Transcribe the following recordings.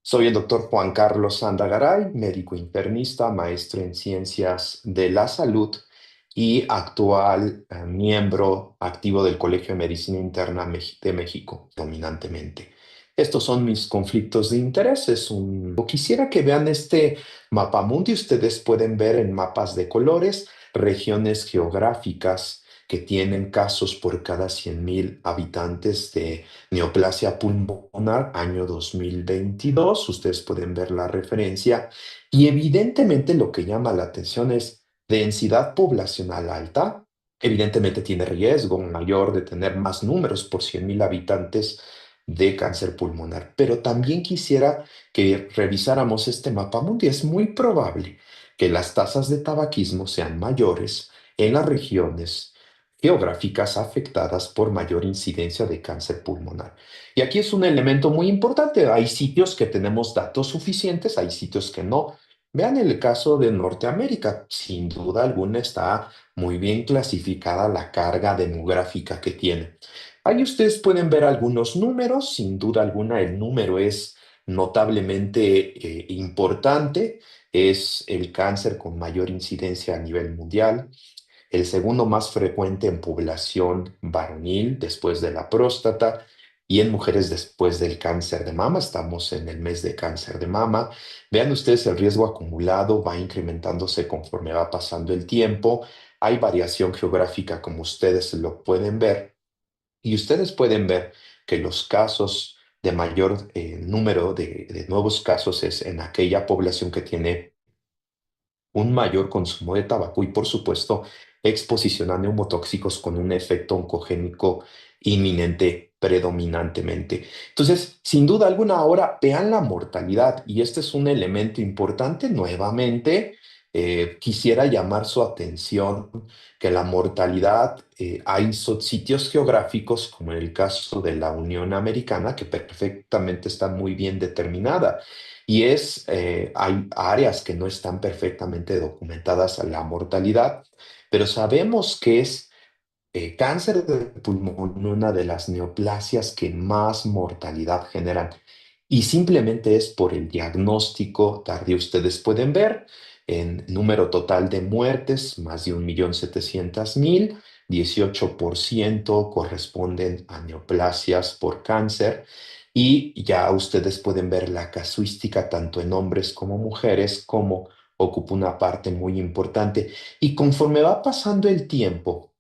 Soy el doctor Juan Carlos Sandagaray, médico internista, maestro en ciencias de la salud y actual miembro activo del Colegio de Medicina Interna de México, dominantemente. Estos son mis conflictos de intereses. Quisiera que vean este mapamundi. Ustedes pueden ver en mapas de colores regiones geográficas que tienen casos por cada 100.000 habitantes de neoplasia pulmonar, año 2022. Ustedes pueden ver la referencia. Y evidentemente lo que llama la atención es densidad poblacional alta. Evidentemente tiene riesgo mayor de tener más números por 100.000 habitantes de cáncer pulmonar. Pero también quisiera que revisáramos este mapa mundial. Es muy probable que las tasas de tabaquismo sean mayores en las regiones geográficas afectadas por mayor incidencia de cáncer pulmonar. Y aquí es un elemento muy importante. Hay sitios que tenemos datos suficientes, hay sitios que no. Vean el caso de Norteamérica. Sin duda alguna está muy bien clasificada la carga demográfica que tiene. Ahí ustedes pueden ver algunos números. Sin duda alguna el número es notablemente importante. Es el cáncer con mayor incidencia a nivel mundial, el segundo más frecuente en población varonil después de la próstata y en mujeres después del cáncer de mama. Estamos en el mes de cáncer de mama. Vean ustedes, el riesgo acumulado va incrementándose conforme va pasando el tiempo. Hay variación geográfica, como ustedes lo pueden ver, y ustedes pueden ver que los casos de mayor número de nuevos casos es en aquella población que tiene un mayor consumo de tabaco y, por supuesto, exposición a neumotóxicos con un efecto oncogénico inminente predominantemente. Entonces, sin duda alguna, ahora vean la mortalidad y este es un elemento importante nuevamente. Quisiera llamar su atención que la mortalidad, hay sitios geográficos, como en el caso de la Unión Americana, que perfectamente está muy bien determinada. Hay áreas que no están perfectamente documentadas a la mortalidad, pero sabemos que es cáncer de pulmón una de las neoplasias que más mortalidad generan. Y simplemente es por el diagnóstico tardío. Ustedes pueden ver en número total de muertes, más de 1.700.000, 18% corresponden a neoplasias por cáncer. Y ya ustedes pueden ver la casuística tanto en hombres como mujeres, como ocupa una parte muy importante. Y conforme va pasando el tiempo,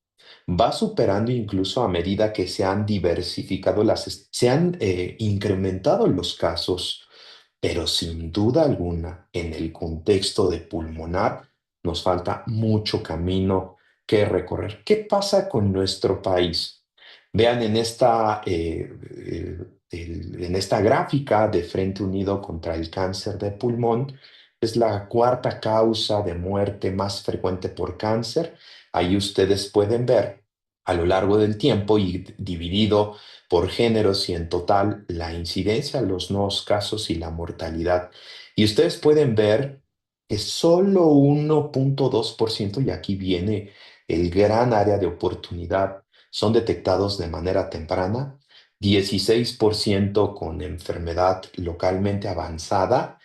va superando incluso a medida que se han diversificado se han incrementado los casos, pero sin duda alguna, en el contexto de pulmonar, nos falta mucho camino que recorrer. ¿Qué pasa con nuestro país? Vean en esta gráfica de Frente Unido contra el Cáncer de Pulmón, es la cuarta causa de muerte más frecuente por cáncer. Ahí ustedes pueden ver a lo largo del tiempo y dividido por géneros y en total la incidencia, los nuevos casos y la mortalidad. Y ustedes pueden ver que solo 1.2%, y aquí viene el gran área de oportunidad, son detectados de manera temprana, 16% con enfermedad localmente avanzada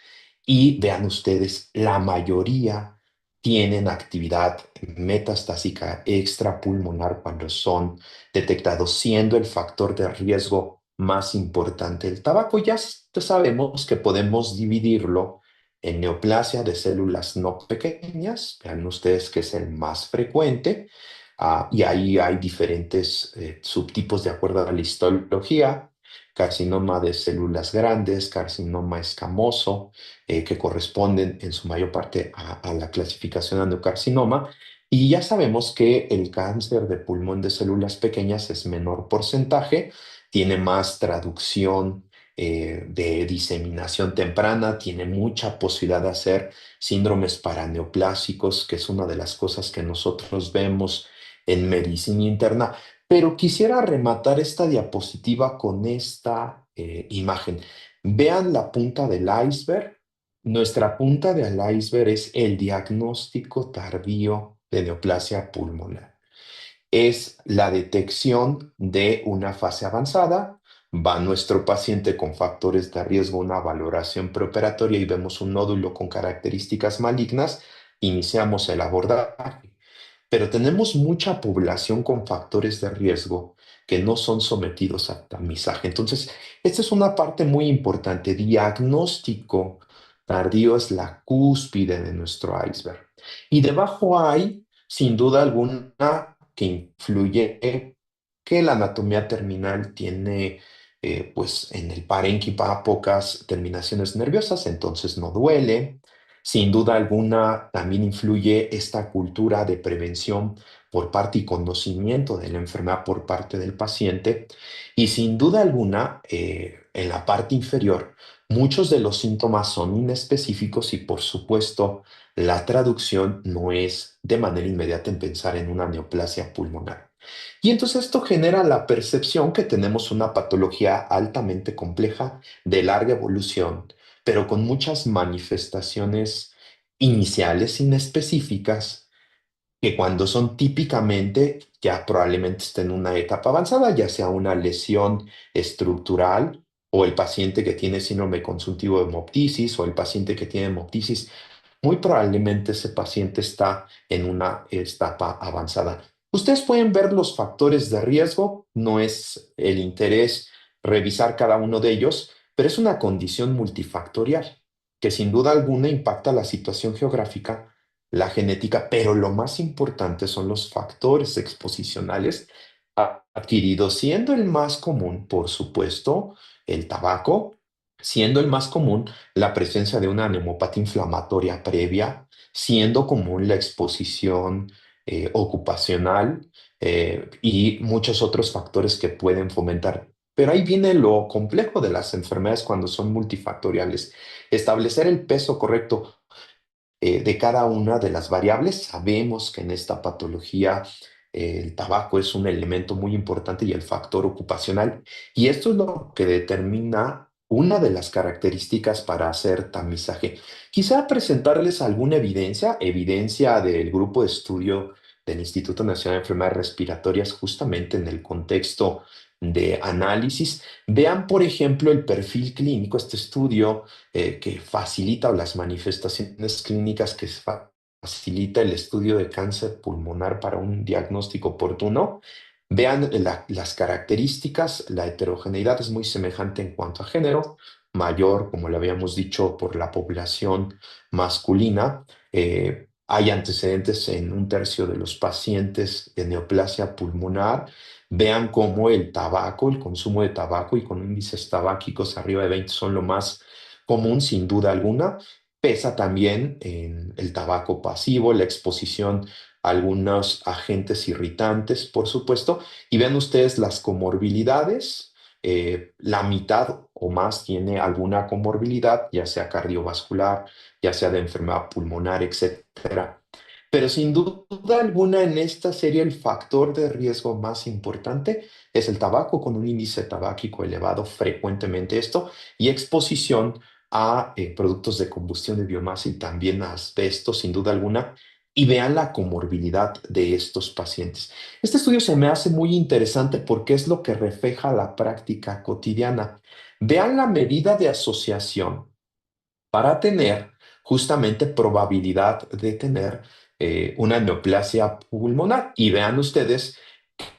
y vean ustedes, la mayoría tienen actividad metastásica extrapulmonar cuando son detectados, siendo el factor de riesgo más importante el tabaco. Ya sabemos que podemos dividirlo en neoplasia de células no pequeñas, vean ustedes que es el más frecuente, y ahí hay diferentes subtipos de acuerdo a la histología: carcinoma de células grandes, carcinoma escamoso, que corresponden en su mayor parte a la clasificación adenocarcinoma. Y ya sabemos que el cáncer de pulmón de células pequeñas es menor porcentaje, tiene más traducción de diseminación temprana, tiene mucha posibilidad de hacer síndromes paraneoplásicos, que es una de las cosas que nosotros vemos en medicina interna. Pero quisiera rematar esta diapositiva con esta imagen. Vean la punta del iceberg. Nuestra punta del iceberg es el diagnóstico tardío de neoplasia pulmonar. Es la detección de una fase avanzada, Va nuestro paciente con factores de riesgo, una valoración preoperatoria y vemos un nódulo con características malignas, iniciamos el abordaje. Pero tenemos mucha población con factores de riesgo que no son sometidos a tamizaje. Entonces, esta es una parte muy importante. Diagnóstico tardío es la cúspide de nuestro iceberg. Y debajo hay, sin duda alguna, que influye que la anatomía terminal tiene, pues en el parénquima pocas terminaciones nerviosas, entonces no duele. Sin duda alguna, también influye esta cultura de prevención por parte y conocimiento de la enfermedad por parte del paciente. Y sin duda alguna, en la parte inferior, muchos de los síntomas son inespecíficos y, por supuesto, la traducción no es de manera inmediata en pensar en una neoplasia pulmonar. Y entonces esto genera la percepción que tenemos una patología altamente compleja, de larga evolución, pero con muchas manifestaciones iniciales inespecíficas que cuando son típicamente ya probablemente está en una etapa avanzada, ya sea una lesión estructural o el paciente que tiene síndrome consultivo de hemoptisis o el paciente que tiene hemoptisis, muy probablemente ese paciente está en una etapa avanzada. Ustedes pueden ver los factores de riesgo, no es el interés revisar cada uno de ellos, pero es una condición multifactorial que sin duda alguna impacta la situación geográfica, la genética, pero lo más importante son los factores exposicionales adquiridos, siendo el más común, por supuesto, el tabaco, siendo el más común la presencia de una neumopatía inflamatoria previa, siendo común la exposición ocupacional y muchos otros factores que pueden fomentar. Pero ahí viene lo complejo de las enfermedades cuando son multifactoriales. Establecer el peso correcto de cada una de las variables. Sabemos que en esta patología el tabaco es un elemento muy importante y el factor ocupacional. Y esto es lo que determina una de las características para hacer tamizaje. Quizá presentarles alguna evidencia, evidencia del grupo de estudio del Instituto Nacional de Enfermedades Respiratorias, justamente en el contexto de análisis. Vean, por ejemplo, el perfil clínico, este estudio que facilita o las manifestaciones clínicas que facilita el estudio de cáncer pulmonar para un diagnóstico oportuno. Vean las características, la heterogeneidad es muy semejante en cuanto a género, mayor, como le habíamos dicho, por la población masculina. Hay antecedentes en un tercio de los pacientes de neoplasia pulmonar. Vean cómo el tabaco, el consumo de tabaco y con índices tabáquicos arriba de 20 son lo más común, sin duda alguna. Pesa también en el tabaco pasivo, la exposición a algunos agentes irritantes, por supuesto. Y vean ustedes las comorbilidades. La mitad o más tiene alguna comorbilidad, ya sea cardiovascular, ya sea de enfermedad pulmonar, etcétera. Pero sin duda alguna en esta serie el factor de riesgo más importante es el tabaco con un índice tabáquico elevado, frecuentemente esto, y exposición a productos de combustión de biomasa y también a asbesto, sin duda alguna, y vean la comorbilidad de estos pacientes. Este estudio se me hace muy interesante porque es lo que refleja la práctica cotidiana. Vean la medida de asociación para tener justamente probabilidad de tener una neoplasia pulmonar. Y vean ustedes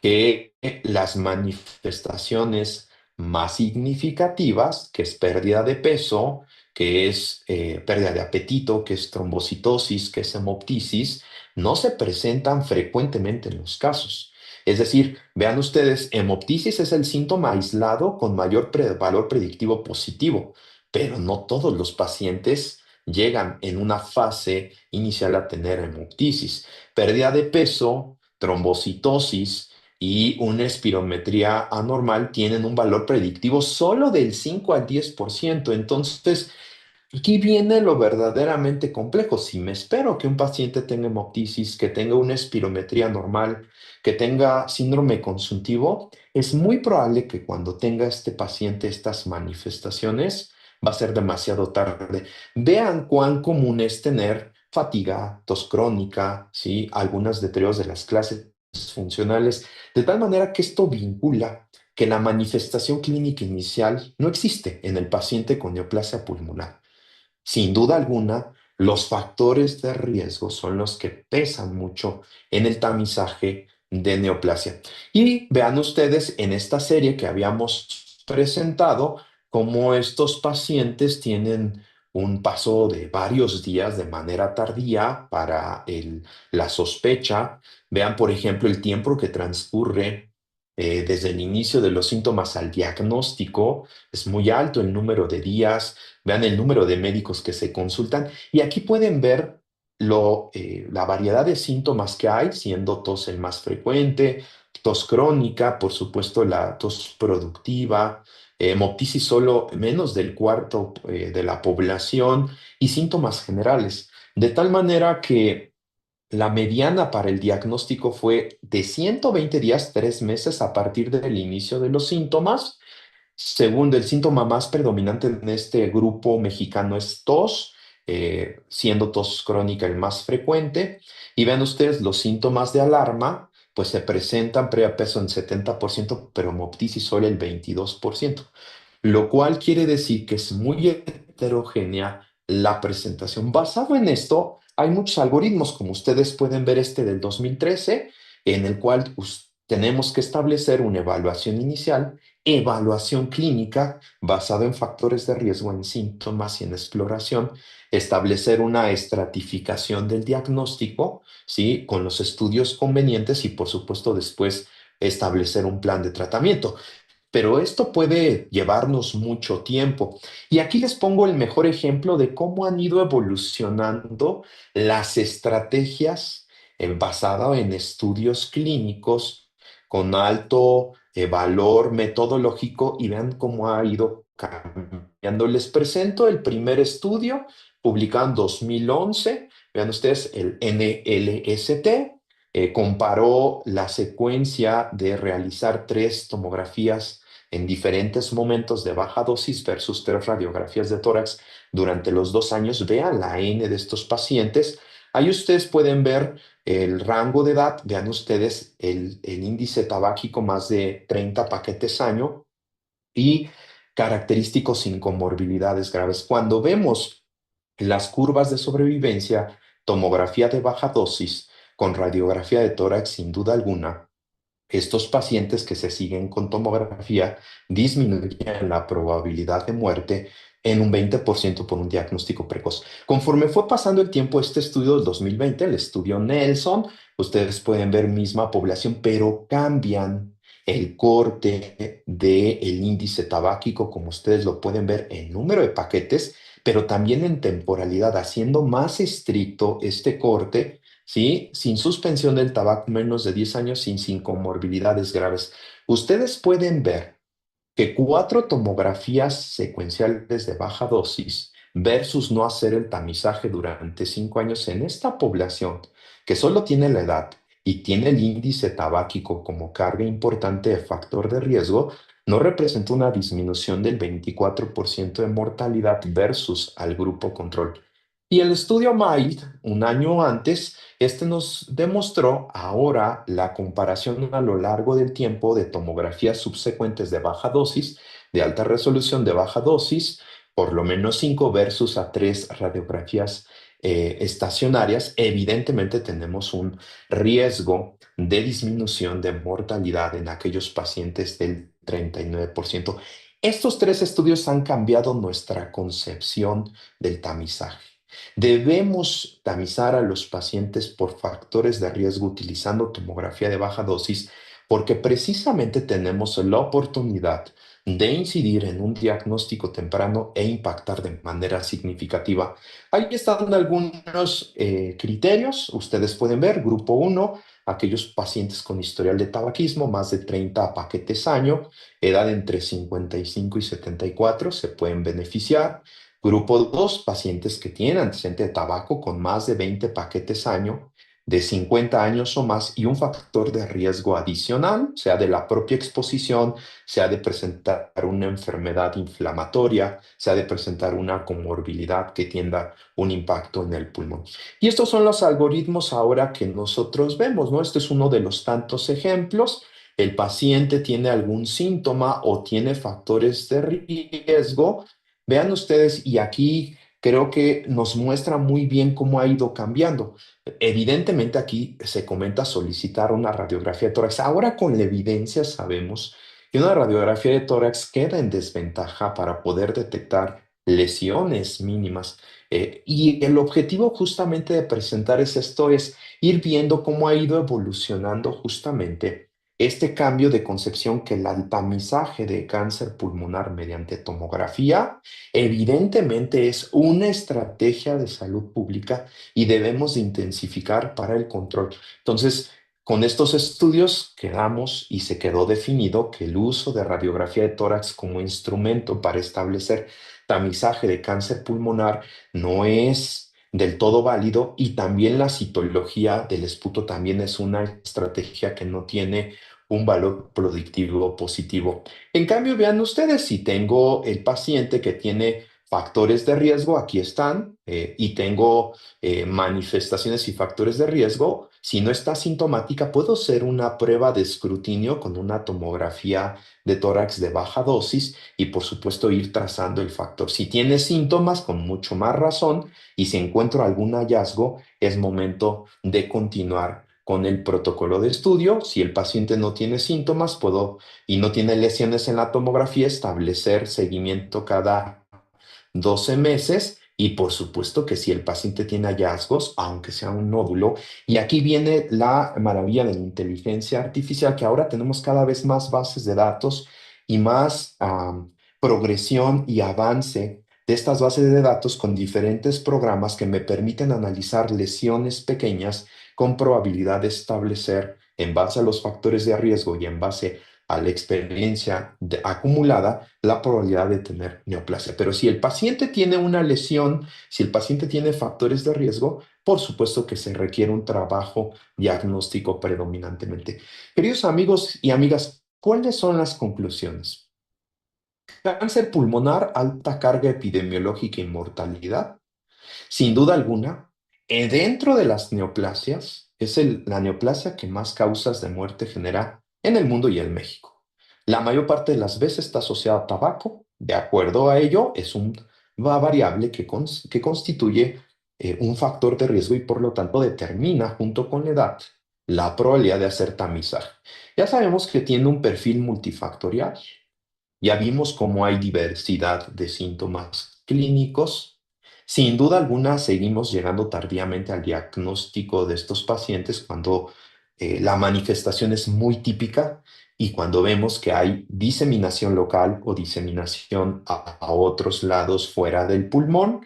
que las manifestaciones más significativas, que es pérdida de peso, que es pérdida de apetito, que es trombocitosis, que es hemoptisis, no se presentan frecuentemente en los casos. Es decir, vean ustedes, hemoptisis es el síntoma aislado con mayor valor predictivo positivo, pero no todos los pacientes llegan en una fase inicial a tener hemoptisis. Pérdida de peso, trombocitosis y una espirometría anormal tienen un valor predictivo solo del 5 al 10%. Entonces, aquí viene lo verdaderamente complejo. Si me espero que un paciente tenga hemoptisis, que tenga una espirometría normal, que tenga síndrome consuntivo, es muy probable que cuando tenga este paciente estas manifestaciones va a ser demasiado tarde. Vean cuán común es tener fatiga, tos crónica, ¿sí? Algunos deterioros de las clases funcionales, de tal manera que esto vincula que la manifestación clínica inicial no existe en el paciente con neoplasia pulmonar. Sin duda alguna, los factores de riesgo son los que pesan mucho en el tamizaje de neoplasia. Y vean ustedes en esta serie que habíamos presentado cómo estos pacientes tienen un paso de varios días de manera tardía para la sospecha. Vean, por ejemplo, el tiempo que transcurre desde el inicio de los síntomas al diagnóstico. Es muy alto el número de días. Vean el número de médicos que se consultan y aquí pueden ver la variedad de síntomas que hay, siendo tos el más frecuente, tos crónica, por supuesto la tos productiva, hemoptisis solo menos del cuarto de la población y síntomas generales. De tal manera que la mediana para el diagnóstico fue de 120 días, 3 meses a partir del inicio de los síntomas. Segundo, el síntoma más predominante en este grupo mexicano es tos, siendo tos crónica el más frecuente. Y vean ustedes, los síntomas de alarma, pues se presentan preapeso en 70%, pero hemoptisis solo el 22%, lo cual quiere decir que es muy heterogénea la presentación. Basado en esto, hay muchos algoritmos, como ustedes pueden ver este del 2013, en el cual tenemos que establecer una evaluación inicial, evaluación clínica basada en factores de riesgo, en síntomas y en exploración, establecer una estratificación del diagnóstico, ¿sí? Con los estudios convenientes y, por supuesto, después establecer un plan de tratamiento. Pero esto puede llevarnos mucho tiempo. Y aquí les pongo el mejor ejemplo de cómo han ido evolucionando las estrategias basadas en estudios clínicos con alto valor metodológico y vean cómo ha ido cambiando. Les presento el primer estudio publicado en 2011. Vean ustedes el NLST. Comparó la secuencia de realizar 3 tomografías en diferentes momentos de baja dosis versus 3 radiografías de tórax durante los 2 años. Vean la N de estos pacientes. Ahí ustedes pueden ver el rango de edad. Vean ustedes el índice tabáquico, más de 30 paquetes año, y característicos sin comorbilidades graves. Cuando vemos las curvas de sobrevivencia, tomografía de baja dosis con radiografía de tórax, sin duda alguna, estos pacientes que se siguen con tomografía disminuyen la probabilidad de muerte en un 20% por un diagnóstico precoz. Conforme fue pasando el tiempo, este estudio del 2020, el estudio Nelson, ustedes pueden ver misma población, pero cambian el corte del índice tabáquico, como ustedes lo pueden ver en número de paquetes, pero también en temporalidad, haciendo más estricto este corte. ¿Sí? Sin suspensión del tabaco menos de 10 años, sin comorbilidades graves. Ustedes pueden ver que 4 tomografías secuenciales de baja dosis versus no hacer el tamizaje durante 5 años en esta población que solo tiene la edad y tiene el índice tabáquico como carga importante de factor de riesgo, no representa una disminución del 24% de mortalidad versus al grupo control. Y el estudio MILD, un año antes, este nos demostró ahora la comparación a lo largo del tiempo de tomografías subsecuentes de baja dosis, de alta resolución de baja dosis, por lo menos 5 versus a 3 radiografías estacionarias. Evidentemente tenemos un riesgo de disminución de mortalidad en aquellos pacientes del 39%. Estos 3 estudios han cambiado nuestra concepción del tamizaje. Debemos tamizar a los pacientes por factores de riesgo utilizando tomografía de baja dosis porque precisamente tenemos la oportunidad de incidir en un diagnóstico temprano e impactar de manera significativa. Ahí están algunos criterios. Ustedes pueden ver, grupo 1, aquellos pacientes con historial de tabaquismo, más de 30 paquetes año, edad entre 55 y 74, se pueden beneficiar. Grupo 2, pacientes que tienen antecedente de tabaco con más de 20 paquetes año, de 50 años o más, y un factor de riesgo adicional, sea de la propia exposición, sea de presentar una enfermedad inflamatoria, sea de presentar una comorbilidad que tienda un impacto en el pulmón. Y estos son los algoritmos ahora que nosotros vemos, ¿no? Este es uno de los tantos ejemplos. el paciente tiene algún síntoma o tiene factores de riesgo. Vean ustedes, y aquí creo que nos muestra muy bien cómo ha ido cambiando. Evidentemente aquí se comenta solicitar una radiografía de tórax. Ahora con la evidencia sabemos que una radiografía de tórax queda en desventaja para poder detectar lesiones mínimas. Y el objetivo justamente de presentar es esto, es ir viendo cómo ha ido evolucionando justamente este cambio de concepción que el tamizaje de cáncer pulmonar mediante tomografía evidentemente es una estrategia de salud pública y debemos de intensificar para el control. Entonces, con estos estudios quedamos y se quedó definido que el uso de radiografía de tórax como instrumento para establecer tamizaje de cáncer pulmonar no es del todo válido, y también la citología del esputo también es una estrategia que no tiene un valor predictivo positivo. En cambio, vean ustedes, si tengo el paciente que tiene factores de riesgo, aquí están, y tengo manifestaciones y factores de riesgo. Si no está sintomática, puedo hacer una prueba de escrutinio con una tomografía de tórax de baja dosis y por supuesto ir trazando el factor. Si tiene síntomas, con mucho más razón, y si encuentro algún hallazgo, es momento de continuar con el protocolo de estudio. Si el paciente no tiene síntomas, puedo y no tiene lesiones en la tomografía, establecer seguimiento cada 12 meses. Y por supuesto que si el paciente tiene hallazgos, aunque sea un nódulo, y aquí viene la maravilla de la inteligencia artificial, que ahora tenemos cada vez más bases de datos y más progresión y avance de estas bases de datos con diferentes programas que me permiten analizar lesiones pequeñas con probabilidad de establecer, en base a los factores de riesgo y en base a la experiencia acumulada, la probabilidad de tener neoplasia. Pero si el paciente tiene una lesión, si el paciente tiene factores de riesgo, por supuesto que se requiere un trabajo diagnóstico predominantemente. Queridos amigos y amigas, ¿cuáles son las conclusiones? Cáncer pulmonar, alta carga epidemiológica y mortalidad. Sin duda alguna, dentro de las neoplasias, es la neoplasia que más causas de muerte genera en el mundo y en México. La mayor parte de las veces está asociada a tabaco. De acuerdo a ello, es una variable que constituye un factor de riesgo y por lo tanto determina, junto con la edad, la probabilidad de hacer tamizaje. Ya sabemos que tiene un perfil multifactorial. Ya vimos cómo hay diversidad de síntomas clínicos. Sin duda alguna, seguimos llegando tardíamente al diagnóstico de estos pacientes cuando la manifestación es muy típica y cuando vemos que hay diseminación local o diseminación a otros lados fuera del pulmón.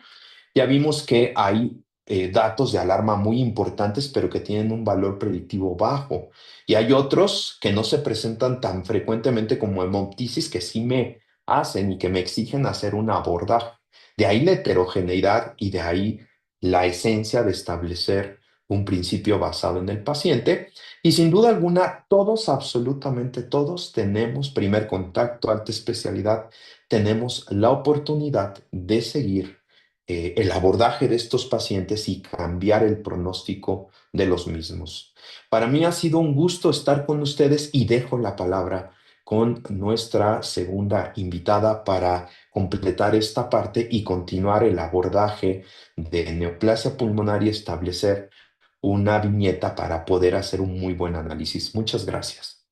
Ya vimos que hay datos de alarma muy importantes, pero que tienen un valor predictivo bajo. Y hay otros que no se presentan tan frecuentemente como hemoptisis, que sí me hacen y que me exigen hacer un abordaje. De ahí la heterogeneidad y de ahí la esencia de establecer un principio basado en el paciente. Y sin duda alguna, todos, absolutamente todos, tenemos primer contacto, alta especialidad, tenemos la oportunidad de seguir el abordaje de estos pacientes y cambiar el pronóstico de los mismos. Para mí ha sido un gusto estar con ustedes y dejo la palabra con nuestra segunda invitada para completar esta parte y continuar el abordaje de neoplasia pulmonar y establecer una viñeta para poder hacer un muy buen análisis. Muchas gracias.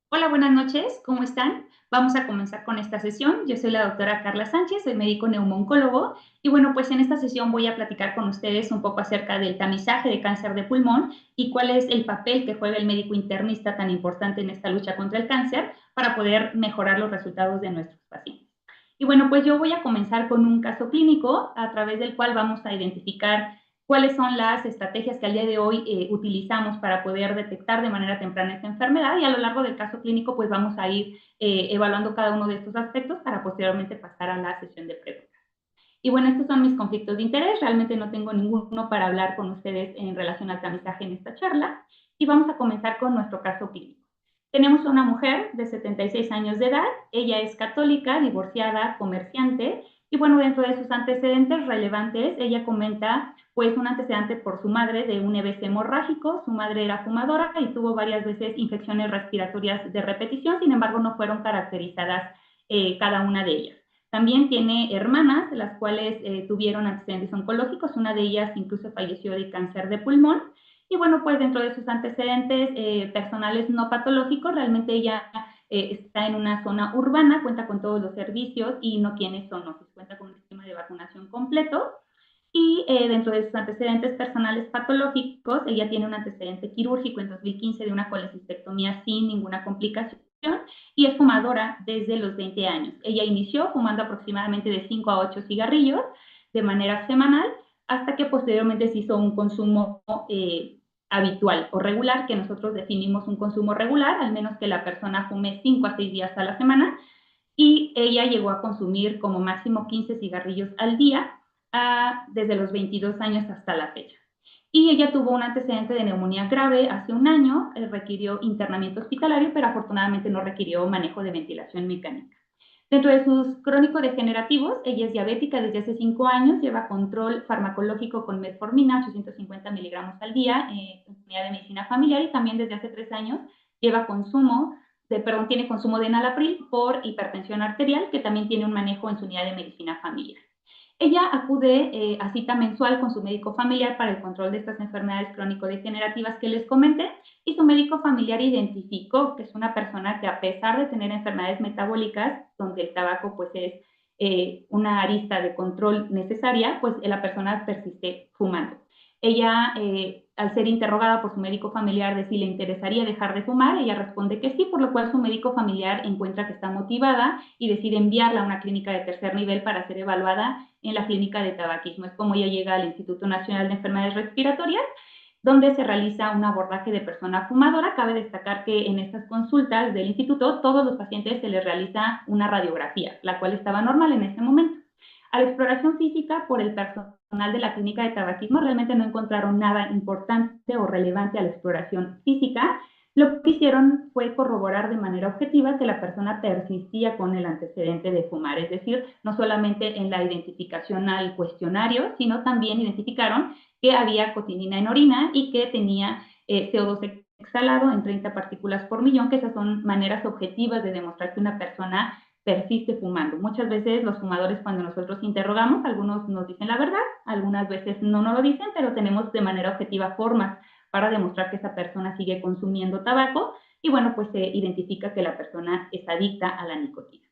Hola, buenas noches, ¿cómo están? Vamos a comenzar con esta sesión. Yo soy la doctora Carla Sánchez, soy médico neumooncólogo y bueno, pues en esta sesión voy a platicar con ustedes un poco acerca del tamizaje de cáncer de pulmón y cuál es el papel que juega el médico internista tan importante en esta lucha contra el cáncer para poder mejorar los resultados de nuestros pacientes. Y bueno, pues yo voy a comenzar con un caso clínico a través del cual vamos a identificar cuáles son las estrategias que al día de hoy utilizamos para poder detectar de manera temprana esta enfermedad y a lo largo del caso clínico pues vamos a ir evaluando cada uno de estos aspectos para posteriormente pasar a la sesión de preguntas. Y bueno, estos son mis conflictos de interés, realmente no tengo ninguno para hablar con ustedes en relación al tamizaje en esta charla y vamos a comenzar con nuestro caso clínico. Tenemos una mujer de 76 años de edad, ella es católica, divorciada, comerciante y bueno, dentro de sus antecedentes relevantes, ella comenta pues un antecedente por su madre de un EBC hemorrágico. Su madre era fumadora y tuvo varias veces infecciones respiratorias de repetición, sin embargo no fueron caracterizadas cada una de ellas. También tiene hermanas, las cuales tuvieron antecedentes oncológicos, una de ellas incluso falleció de cáncer de pulmón. Y bueno, pues dentro de sus antecedentes personales no patológicos, realmente ella está en una zona urbana, cuenta con todos los servicios y no tiene zoonosis, cuenta con un sistema de vacunación completo. Y dentro de sus antecedentes personales patológicos, ella tiene un antecedente quirúrgico en 2015 de una colecistectomía sin ninguna complicación y es fumadora desde los 20 años. Ella inició fumando aproximadamente de 5 a 8 cigarrillos de manera semanal hasta que posteriormente se hizo un consumo habitual o regular, que nosotros definimos un consumo regular, al menos que la persona fume 5 a 6 días a la semana, y ella llegó a consumir como máximo 15 cigarrillos al día desde los 22 años hasta la fecha. Y ella tuvo un antecedente de neumonía grave hace un año, requirió internamiento hospitalario, pero afortunadamente no requirió manejo de ventilación mecánica. Dentro de sus crónicos degenerativos, ella es diabética desde hace 5 años, lleva control farmacológico con metformina, 850 miligramos al día, en unidad de medicina familiar, y también desde hace 3 años lleva tiene consumo de enalapril por hipertensión arterial, que también tiene un manejo en su unidad de medicina familiar. Ella acude a cita mensual con su médico familiar para el control de estas enfermedades crónico-degenerativas que les comenté, y su médico familiar identificó que es una persona que, a pesar de tener enfermedades metabólicas, donde el tabaco pues es una arista de control necesaria, pues la persona persiste fumando. Ella, al ser interrogada por su médico familiar de si le interesaría dejar de fumar, ella responde que sí, por lo cual su médico familiar encuentra que está motivada y decide enviarla a una clínica de tercer nivel para ser evaluada en la clínica de tabaquismo. Es como ella llega al Instituto Nacional de Enfermedades Respiratorias, donde se realiza un abordaje de persona fumadora. Cabe destacar que en estas consultas del instituto, todos los pacientes se les realiza una radiografía, la cual estaba normal en ese momento. A la exploración física por el personal de la clínica de tabaquismo realmente no encontraron nada importante o relevante a la exploración física. Lo que hicieron fue corroborar de manera objetiva que la persona persistía con el antecedente de fumar, es decir, no solamente en la identificación al cuestionario, sino también identificaron que había cotinina en orina y que tenía CO2 exhalado en 30 partículas por millón, que esas son maneras objetivas de demostrar que una persona persiste fumando. Muchas veces los fumadores, cuando nosotros interrogamos, algunos nos dicen la verdad, algunas veces no nos lo dicen, pero tenemos de manera objetiva formas para demostrar que esa persona sigue consumiendo tabaco, y bueno, pues se identifica que la persona es adicta a la nicotina.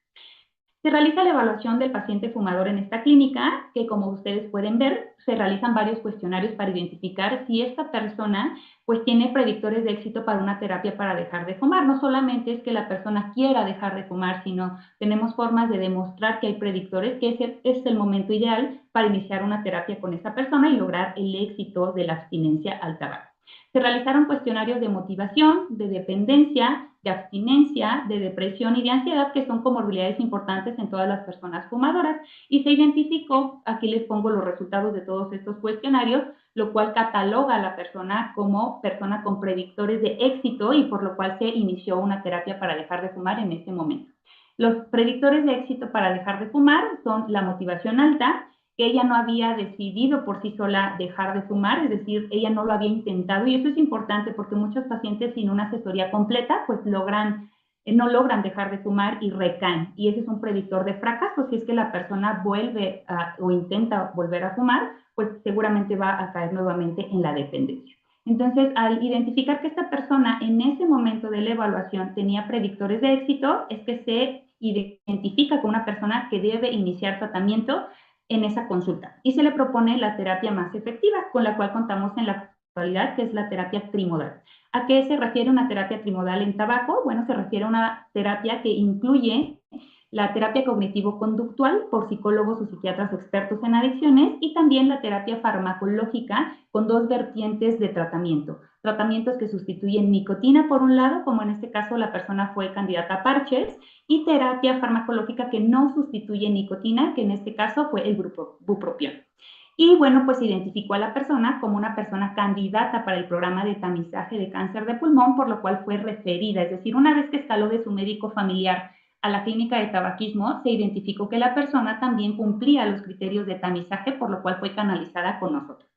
Se realiza la evaluación del paciente fumador en esta clínica, que, como ustedes pueden ver, se realizan varios cuestionarios para identificar si esta persona pues tiene predictores de éxito para una terapia para dejar de fumar. No solamente es que la persona quiera dejar de fumar, sino tenemos formas de demostrar que hay predictores, que ese es el momento ideal para iniciar una terapia con esa persona y lograr el éxito de la abstinencia al tabaco. Se realizaron cuestionarios de motivación, de dependencia, de abstinencia, de depresión y de ansiedad, que son comorbilidades importantes en todas las personas fumadoras, y se identificó, aquí les pongo los resultados de todos estos cuestionarios, lo cual cataloga a la persona como persona con predictores de éxito, y por lo cual se inició una terapia para dejar de fumar en ese momento. Los predictores de éxito para dejar de fumar son la motivación alta, que ella no había decidido por sí sola dejar de fumar, es decir, ella no lo había intentado, y eso es importante porque muchos pacientes sin una asesoría completa pues no logran dejar de fumar y recaen, y ese es un predictor de fracaso. Si es que la persona vuelve o intenta volver a fumar, pues seguramente va a caer nuevamente en la dependencia. Entonces, al identificar que esta persona en ese momento de la evaluación tenía predictores de éxito, es que se identifica con una persona que debe iniciar tratamiento en esa consulta, y se le propone la terapia más efectiva, con la cual contamos en la actualidad, que es la terapia trimodal. ¿A qué se refiere una terapia trimodal en tabaco? Bueno, se refiere a una terapia que incluye la terapia cognitivo-conductual por psicólogos o psiquiatras expertos en adicciones, y también la terapia farmacológica con dos vertientes de tratamiento. Tratamientos que sustituyen nicotina por un lado, como en este caso la persona fue candidata a parches, y terapia farmacológica que no sustituye nicotina, que en este caso fue el grupo bupropión. Y bueno, pues identificó a la persona como una persona candidata para el programa de tamizaje de cáncer de pulmón, por lo cual fue referida. Es decir, una vez que escaló de su médico familiar a la clínica de tabaquismo, se identificó que la persona también cumplía los criterios de tamizaje, por lo cual fue canalizada con nosotros.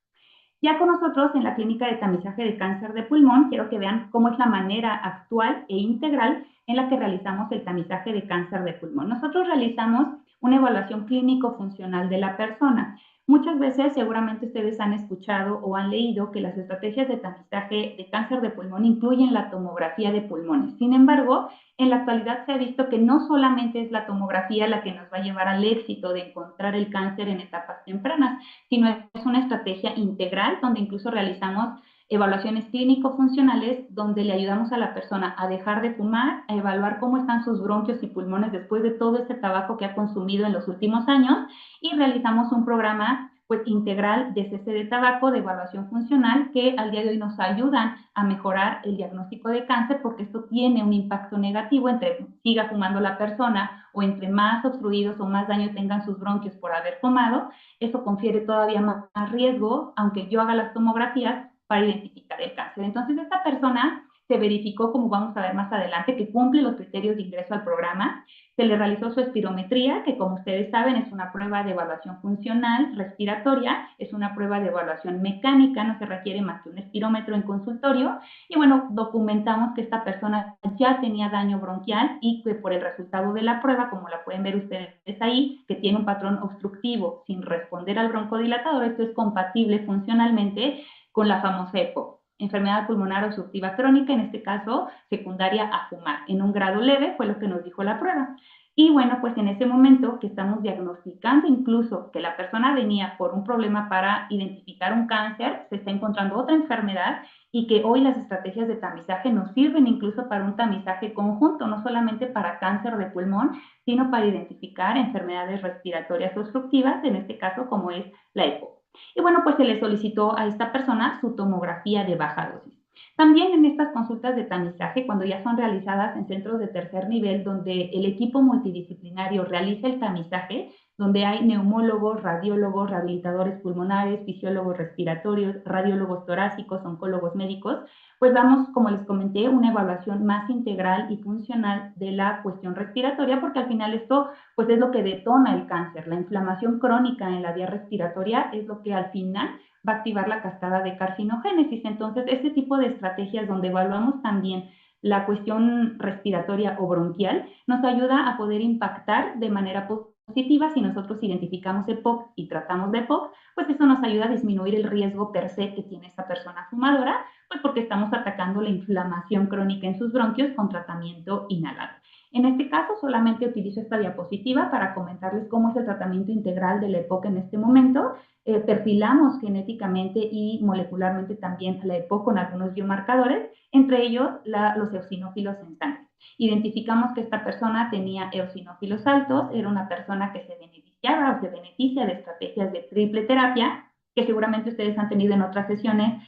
Ya con nosotros en la clínica de tamizaje de cáncer de pulmón, quiero que vean cómo es la manera actual e integral en la que realizamos el tamizaje de cáncer de pulmón. Nosotros realizamos una evaluación clínico-funcional de la persona. Muchas veces seguramente ustedes han escuchado o han leído que las estrategias de tamizaje de cáncer de pulmón incluyen la tomografía de pulmones. Sin embargo, en la actualidad se ha visto que no solamente es la tomografía la que nos va a llevar al éxito de encontrar el cáncer en etapas tempranas, sino es una estrategia integral donde incluso realizamos evaluaciones clínico-funcionales donde le ayudamos a la persona a dejar de fumar, a evaluar cómo están sus bronquios y pulmones después de todo este tabaco que ha consumido en los últimos años y realizamos un programa pues integral de cese de tabaco, de evaluación funcional, que al día de hoy nos ayudan a mejorar el diagnóstico de cáncer porque esto tiene un impacto negativo entre siga fumando la persona o entre más obstruidos o más daño tengan sus bronquios por haber fumado, eso confiere todavía más riesgo, aunque yo haga las tomografías, para identificar el cáncer. Entonces, esta persona se verificó, como vamos a ver más adelante, que cumple los criterios de ingreso al programa. Se le realizó su espirometría, que como ustedes saben es una prueba de evaluación funcional respiratoria, es una prueba de evaluación mecánica, no se requiere más que un espirómetro en consultorio. Y bueno, documentamos que esta persona ya tenía daño bronquial y que por el resultado de la prueba, como la pueden ver ustedes ahí, que tiene un patrón obstructivo sin responder al broncodilatador, esto es compatible funcionalmente con la famosa EPOC, enfermedad pulmonar obstructiva crónica, en este caso secundaria a fumar, en un grado leve, fue lo que nos dijo la prueba. Y bueno, pues en ese momento que estamos diagnosticando incluso que la persona venía por un problema para identificar un cáncer, se está encontrando otra enfermedad y que hoy las estrategias de tamizaje nos sirven incluso para un tamizaje conjunto, no solamente para cáncer de pulmón, sino para identificar enfermedades respiratorias obstructivas, en este caso como es la EPOC. Y bueno, pues se le solicitó a esta persona su tomografía de baja dosis. También en estas consultas de tamizaje, cuando ya son realizadas en centros de tercer nivel, donde el equipo multidisciplinario realiza el tamizaje, donde hay neumólogos, radiólogos, rehabilitadores pulmonares, fisiólogos respiratorios, radiólogos torácicos, oncólogos médicos, pues damos, como les comenté, una evaluación más integral y funcional de la cuestión respiratoria, porque al final esto pues es lo que detona el cáncer. La inflamación crónica en la vía respiratoria es lo que al final va a activar la cascada de carcinogénesis. Entonces, este tipo de estrategias donde evaluamos también la cuestión respiratoria o bronquial nos ayuda a poder impactar de manera positiva. Si nosotros identificamos EPOC y tratamos de EPOC, pues eso nos ayuda a disminuir el riesgo per se que tiene esta persona fumadora, pues porque estamos atacando la inflamación crónica en sus bronquios con tratamiento inhalado. En este caso, solamente utilizo esta diapositiva para comentarles cómo es el tratamiento integral de la EPOC en este momento. Perfilamos genéticamente y molecularmente también la EPOC con algunos biomarcadores, entre ellos los eosinófilos en sangre. Identificamos que esta persona tenía eosinófilos altos, era una persona que se beneficiaba o se beneficia de estrategias de triple terapia, que seguramente ustedes han tenido en otras sesiones,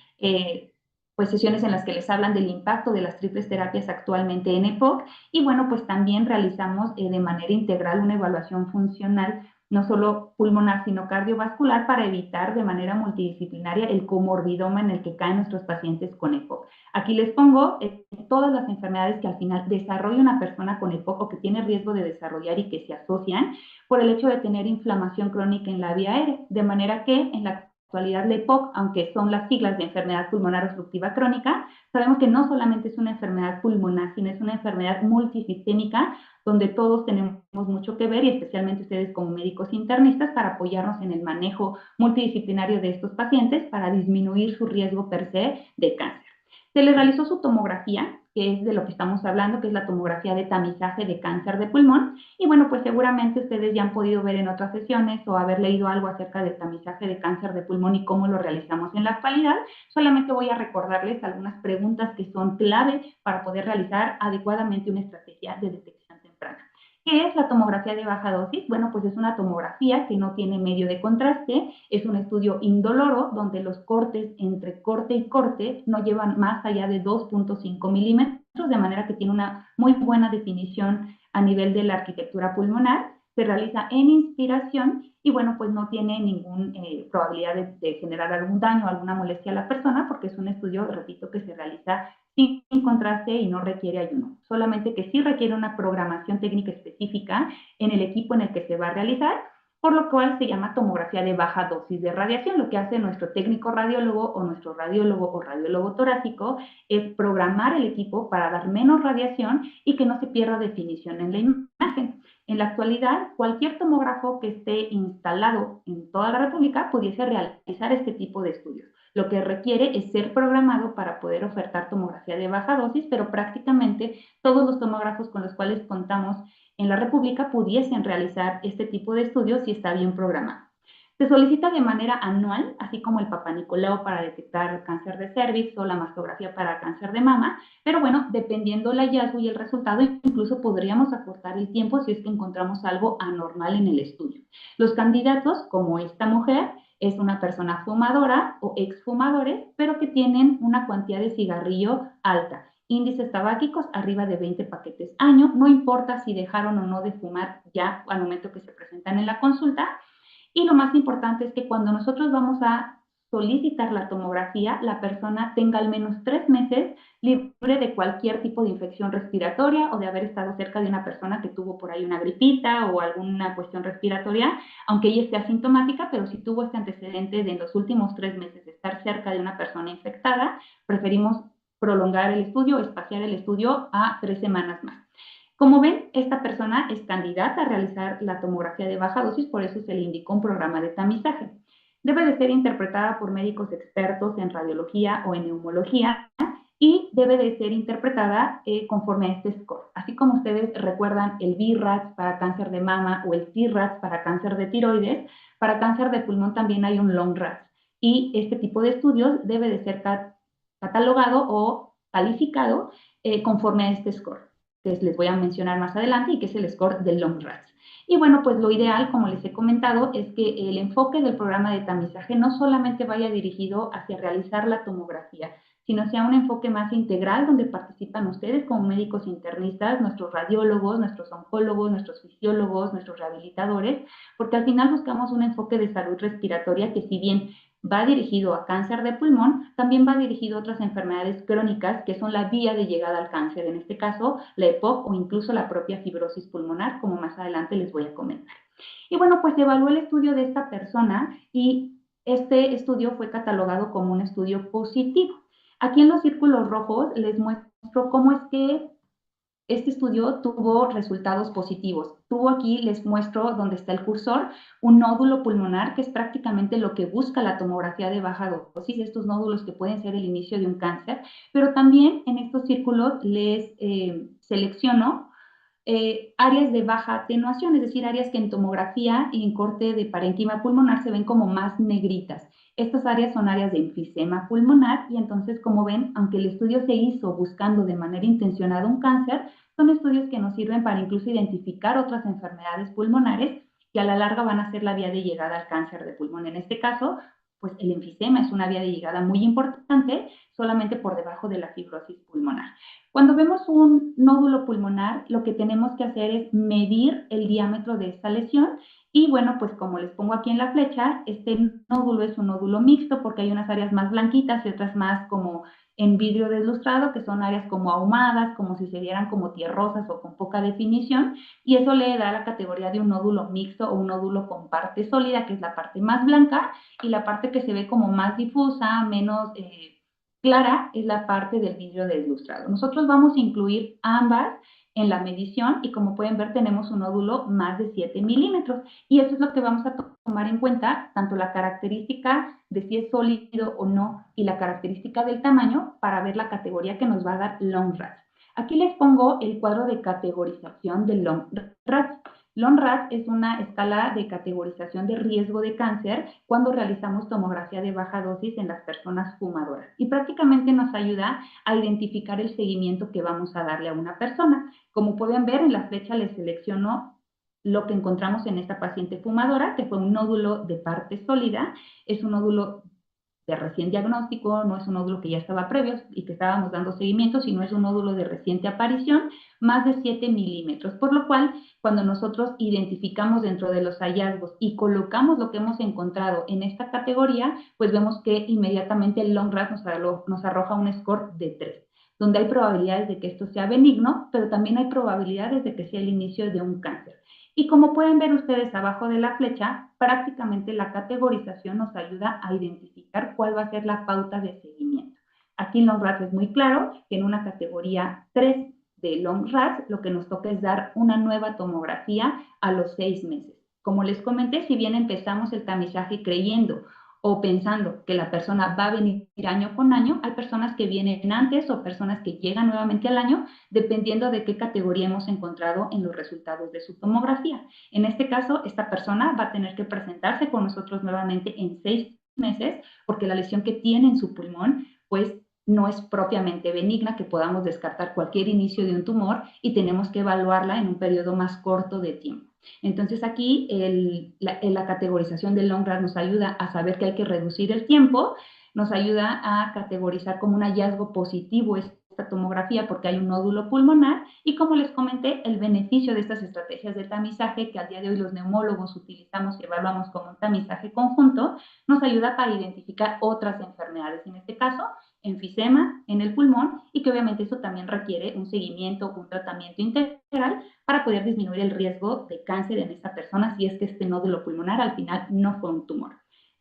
pues sesiones en las que les hablan del impacto de las triples terapias actualmente en EPOC. Y bueno, pues también realizamos de manera integral una evaluación funcional, no solo pulmonar, sino cardiovascular, para evitar de manera multidisciplinaria el comorbidoma en el que caen nuestros pacientes con EPOC. Aquí les pongo todas las enfermedades que al final desarrolla una persona con EPOC o que tiene riesgo de desarrollar y que se asocian por el hecho de tener inflamación crónica en la vía aérea, de manera que en la actualidad la EPOC, aunque son las siglas de enfermedad pulmonar obstructiva crónica, sabemos que no solamente es una enfermedad pulmonar, sino es una enfermedad multisistémica donde todos tenemos mucho que ver y especialmente ustedes como médicos internistas para apoyarnos en el manejo multidisciplinario de estos pacientes para disminuir su riesgo per se de cáncer. Se le realizó su tomografía, que es de lo que estamos hablando, que es la tomografía de tamizaje de cáncer de pulmón. Y bueno, pues seguramente ustedes ya han podido ver en otras sesiones o haber leído algo acerca del tamizaje de cáncer de pulmón y cómo lo realizamos en la actualidad. Solamente voy a recordarles algunas preguntas que son clave para poder realizar adecuadamente una estrategia de detección temprana. ¿Qué es la tomografía de baja dosis? Bueno, pues es una tomografía que no tiene medio de contraste, es un estudio indoloro donde los cortes entre corte y corte no llevan más allá de 2.5 milímetros, de manera que tiene una muy buena definición a nivel de la arquitectura pulmonar. Se realiza en inspiración y bueno, pues no tiene ninguna probabilidad de generar algún daño o alguna molestia a la persona porque es un estudio, repito, que se realiza sin contraste y no requiere ayuno, solamente que sí requiere una programación técnica específica en el equipo en el que se va a realizar, por lo cual se llama tomografía de baja dosis de radiación. Lo que hace nuestro técnico radiólogo o nuestro radiólogo o radiólogo torácico es programar el equipo para dar menos radiación y que no se pierda definición en la imagen. En la actualidad, cualquier tomógrafo que esté instalado en toda la República pudiese realizar este tipo de estudios. Lo que requiere es ser programado para poder ofertar tomografía de baja dosis, pero prácticamente todos los tomógrafos con los cuales contamos en la República pudiesen realizar este tipo de estudios si está bien programado. Se solicita de manera anual, así como el Papá Nicolau para detectar cáncer de cervix o la mastografía para cáncer de mama, pero bueno, dependiendo el hallazgo y el resultado, incluso podríamos acortar el tiempo si es que encontramos algo anormal en el estudio. Los candidatos, como esta mujer, es una persona fumadora o exfumadores, pero que tienen una cuantía de cigarrillo alta. Índices tabáquicos arriba de 20 paquetes año, no importa si dejaron o no de fumar ya al momento que se presentan en la consulta. Y lo más importante es que cuando nosotros vamos a solicitar la tomografía, la persona tenga al menos 3 meses libre de cualquier tipo de infección respiratoria o de haber estado cerca de una persona que tuvo por ahí una gripita o alguna cuestión respiratoria, aunque ella esté asintomática, pero si tuvo este antecedente de en los últimos 3 meses de estar cerca de una persona infectada, preferimos prolongar el estudio, espaciar el estudio a 3 semanas más. Como ven, esta persona es candidata a realizar la tomografía de baja dosis, por eso se le indicó un programa de tamizaje. Debe de ser interpretada por médicos expertos en radiología o en neumología y debe de ser interpretada conforme a este score. Así como ustedes recuerdan el BRADS para cáncer de mama o el TRADS para cáncer de tiroides, para cáncer de pulmón también hay un LONG-RADS. Y este tipo de estudios debe de ser catalogado o calificado conforme a este score que les voy a mencionar más adelante y que es el score del LONG-RADS. Y bueno, pues lo ideal, como les he comentado, es que el enfoque del programa de tamizaje no solamente vaya dirigido hacia realizar la tomografía, sino sea un enfoque más integral donde participan ustedes como médicos internistas, nuestros radiólogos, nuestros oncólogos, nuestros fisiólogos, nuestros rehabilitadores, porque al final buscamos un enfoque de salud respiratoria que si bien va dirigido a cáncer de pulmón, también va dirigido a otras enfermedades crónicas que son la vía de llegada al cáncer, en este caso la EPOC o incluso la propia fibrosis pulmonar, como más adelante les voy a comentar. Y bueno, pues se evaluó el estudio de esta persona y este estudio fue catalogado como un estudio positivo. Aquí en los círculos rojos les muestro cómo es que este estudio tuvo resultados positivos. Tuvo aquí, les muestro donde está el cursor, un nódulo pulmonar, que es prácticamente lo que busca la tomografía de baja dosis, estos nódulos que pueden ser el inicio de un cáncer, pero también en estos círculos les selecciono áreas de baja atenuación, es decir, áreas que en tomografía y en corte de parénquima pulmonar se ven como más negritas. Estas áreas son áreas de enfisema pulmonar y entonces, como ven, aunque el estudio se hizo buscando de manera intencionada un cáncer, son estudios que nos sirven para incluso identificar otras enfermedades pulmonares que a la larga van a ser la vía de llegada al cáncer de pulmón. En este caso, pues el enfisema es una vía de llegada muy importante, solamente por debajo de la fibrosis pulmonar. Cuando vemos un nódulo pulmonar, lo que tenemos que hacer es medir el diámetro de esta lesión y bueno, pues como les pongo aquí en la flecha, este nódulo es un nódulo mixto porque hay unas áreas más blanquitas y otras más como en vidrio deslustrado, que son áreas como ahumadas, como si se vieran como tierrosas o con poca definición, y eso le da la categoría de un nódulo mixto o un nódulo con parte sólida, que es la parte más blanca, y la parte que se ve como más difusa, menos clara, es la parte del vidrio deslustrado. Nosotros vamos a incluir ambas en la medición y como pueden ver tenemos un nódulo más de 7 milímetros y eso es lo que vamos a tomar en cuenta, tanto la característica de si es sólido o no y la característica del tamaño para ver la categoría que nos va a dar LONG-RADS. Aquí les pongo el cuadro de categorización del LONG-RADS. LONG-RADS es una escala de categorización de riesgo de cáncer cuando realizamos tomografía de baja dosis en las personas fumadoras y prácticamente nos ayuda a identificar el seguimiento que vamos a darle a una persona. Como pueden ver, en la flecha les selecciono lo que encontramos en esta paciente fumadora, que fue un nódulo de parte sólida, es un nódulo de recién diagnóstico, no es un nódulo que ya estaba previo y que estábamos dando seguimiento, sino es un nódulo de reciente aparición, más de 7 milímetros, por lo cual cuando nosotros identificamos dentro de los hallazgos y colocamos lo que hemos encontrado en esta categoría, pues vemos que inmediatamente el LONG-RADS nos arroja un score de 3, donde hay probabilidades de que esto sea benigno, pero también hay probabilidades de que sea el inicio de un cáncer. Y como pueden ver ustedes abajo de la flecha, prácticamente la categorización nos ayuda a identificar cuál va a ser la pauta de seguimiento. Aquí en LongRat es muy claro que en una categoría 3 de LongRat lo que nos toca es dar una nueva tomografía a los 6 meses. Como les comenté, si bien empezamos el tamizaje creyendo o pensando que la persona va a venir año con año, hay personas que vienen antes o personas que llegan nuevamente al año, dependiendo de qué categoría hemos encontrado en los resultados de su tomografía. En este caso, esta persona va a tener que presentarse con nosotros nuevamente en 6 meses, porque la lesión que tiene en su pulmón, pues no es propiamente benigna, que podamos descartar cualquier inicio de un tumor y tenemos que evaluarla en un periodo más corto de tiempo. Entonces aquí la categorización del LongRad nos ayuda a saber que hay que reducir el tiempo, nos ayuda a categorizar como un hallazgo positivo esta tomografía porque hay un nódulo pulmonar y como les comenté, el beneficio de estas estrategias de tamizaje que al día de hoy los neumólogos utilizamos y evaluamos como un tamizaje conjunto, nos ayuda para identificar otras enfermedades, en este caso enfisema en el pulmón y que obviamente eso también requiere un seguimiento, un tratamiento integral para poder disminuir el riesgo de cáncer en esta persona si es que este nódulo pulmonar al final no fue un tumor.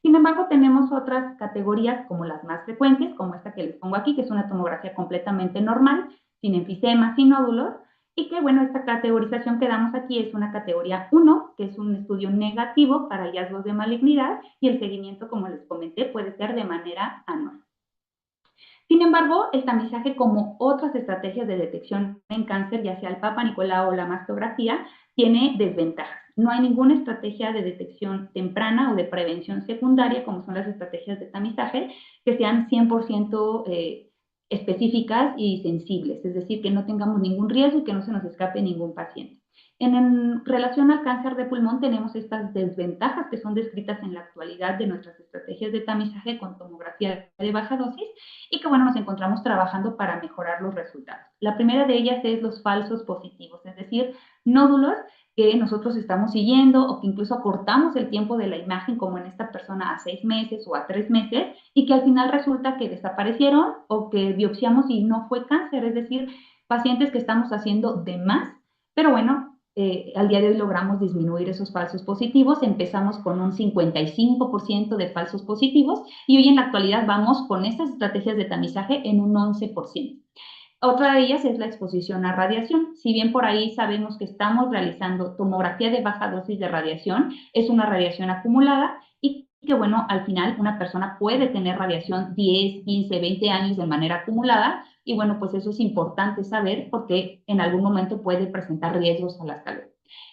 Sin embargo, tenemos otras categorías como las más frecuentes, como esta que les pongo aquí, que es una tomografía completamente normal, sin enfisema, sin nódulos, y que bueno, esta categorización que damos aquí es una categoría 1, que es un estudio negativo para hallazgos de malignidad, y el seguimiento, como les comenté, puede ser de manera anual. Sin embargo, el tamizaje, como otras estrategias de detección en cáncer, ya sea el Papa Nicolau o la mastografía, tiene desventajas. No hay ninguna estrategia de detección temprana o de prevención secundaria, como son las estrategias de tamizaje, que sean 100% específicas y sensibles, es decir, que no tengamos ningún riesgo y que no se nos escape ningún paciente. En relación al cáncer de pulmón tenemos estas desventajas que son descritas en la actualidad de nuestras estrategias de tamizaje con tomografía de baja dosis y que bueno, nos encontramos trabajando para mejorar los resultados. La primera de ellas es los falsos positivos, es decir, nódulos que nosotros estamos siguiendo o que incluso acortamos el tiempo de la imagen, como en esta persona a 6 meses o a 3 meses, y que al final resulta que desaparecieron o que biopsiamos y no fue cáncer, es decir, pacientes que estamos haciendo de más, pero bueno, al día de hoy logramos disminuir esos falsos positivos, empezamos con un 55% de falsos positivos y hoy en la actualidad vamos con estas estrategias de tamizaje en un 11%. Otra de ellas es la exposición a radiación. Si bien por ahí sabemos que estamos realizando tomografía de baja dosis de radiación, es una radiación acumulada y que, bueno, al final una persona puede tener radiación 10, 15, 20 años de manera acumulada y, bueno, pues eso es importante saber porque en algún momento puede presentar riesgos a la salud.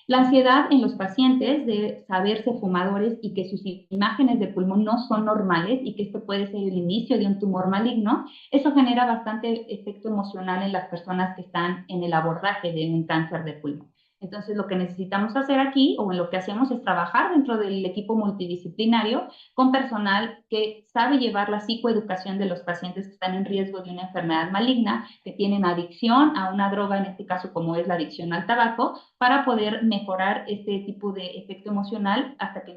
La ansiedad en los pacientes de saberse fumadores y que sus imágenes de pulmón no son normales y que esto puede ser el inicio de un tumor maligno, eso genera bastante efecto emocional en las personas que están en el abordaje de un cáncer de pulmón. Entonces, lo que necesitamos hacer aquí, o en lo que hacemos, es trabajar dentro del equipo multidisciplinario con personal que sabe llevar la psicoeducación de los pacientes que están en riesgo de una enfermedad maligna, que tienen adicción a una droga, en este caso como es la adicción al tabaco, para poder mejorar este tipo de efecto emocional hasta que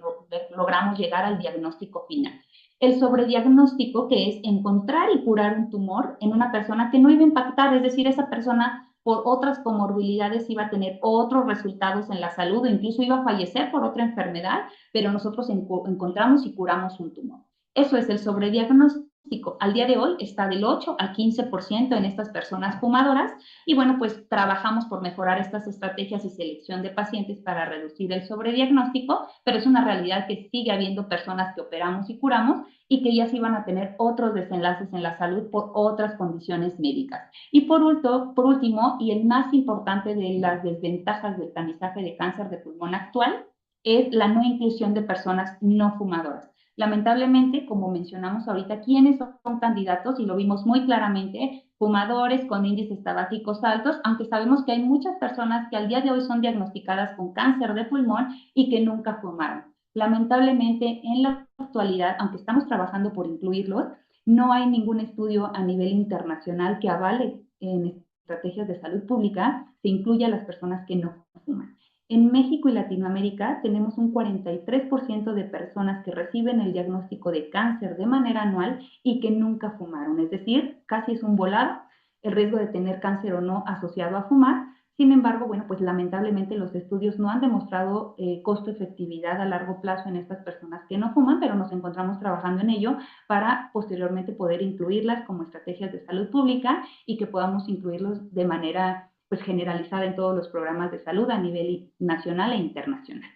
logramos llegar al diagnóstico final. El sobrediagnóstico, que es encontrar y curar un tumor en una persona que no iba a impactar, es decir, esa persona por otras comorbilidades iba a tener otros resultados en la salud o incluso iba a fallecer por otra enfermedad, pero nosotros encontramos y curamos un tumor. Eso es el sobrediagnóstico. Al día de hoy está del 8 al 15% en estas personas fumadoras y bueno, pues trabajamos por mejorar estas estrategias y selección de pacientes para reducir el sobrediagnóstico, pero es una realidad que sigue habiendo personas que operamos y curamos y que ya sí van a tener otros desenlaces en la salud por otras condiciones médicas. Y por último, y el más importante de las desventajas del tamizaje de cáncer de pulmón actual, es la no inclusión de personas no fumadoras. Lamentablemente, como mencionamos ahorita, ¿quiénes son candidatos? Y lo vimos muy claramente, fumadores con índices tabáquicos altos, aunque sabemos que hay muchas personas que al día de hoy son diagnosticadas con cáncer de pulmón y que nunca fumaron. Lamentablemente, en la actualidad, aunque estamos trabajando por incluirlos, no hay ningún estudio a nivel internacional que avale en estrategias de salud pública se incluya a las personas que no fuman. En México y Latinoamérica tenemos un 43% de personas que reciben el diagnóstico de cáncer de manera anual y que nunca fumaron. Es decir, casi es un volado el riesgo de tener cáncer o no asociado a fumar, Sin embargo, bueno, pues lamentablemente los estudios no han demostrado costo-efectividad a largo plazo en estas personas que no fuman, pero nos encontramos trabajando en ello para posteriormente poder incluirlas como estrategias de salud pública y que podamos incluirlos de manera pues generalizada en todos los programas de salud a nivel nacional e internacional.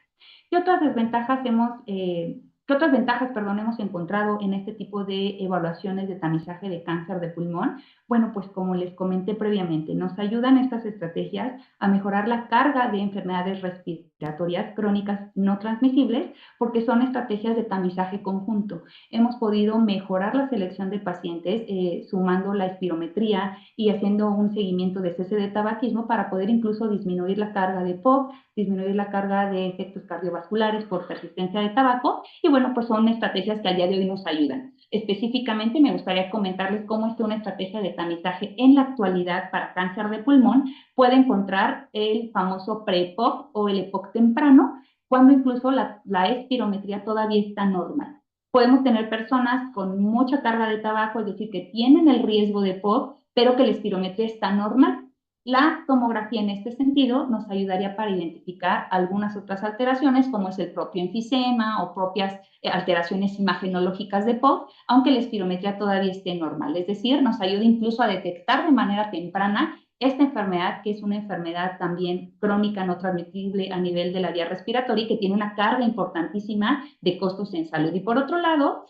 ¿Qué otras desventajas qué otras ventajas, perdón, hemos encontrado en este tipo de evaluaciones de tamizaje de cáncer de pulmón? Bueno, pues como les comenté previamente, nos ayudan estas estrategias a mejorar la carga de enfermedades respiratorias crónicas no transmisibles porque son estrategias de tamizaje conjunto. Hemos podido mejorar la selección de pacientes sumando la espirometría y haciendo un seguimiento de cese de tabaquismo para poder incluso disminuir la carga de POC, disminuir la carga de efectos cardiovasculares por persistencia de tabaco y bueno, pues son estrategias que al día de hoy nos ayudan. Específicamente me gustaría comentarles cómo es que una estrategia de tamizaje en la actualidad para cáncer de pulmón puede encontrar el famoso pre-EPOC o el EPOC temprano, cuando incluso la espirometría todavía está normal. Podemos tener personas con mucha carga de tabaco, es decir, que tienen el riesgo de EPOC, pero que la espirometría está normal. La tomografía en este sentido nos ayudaría para identificar algunas otras alteraciones, como es el propio enfisema o propias alteraciones imagenológicas de POC, aunque la espirometría todavía esté normal. Es decir, nos ayuda incluso a detectar de manera temprana esta enfermedad, que es una enfermedad también crónica no transmisible a nivel de la vía respiratoria y que tiene una carga importantísima de costos en salud. Y por otro lado,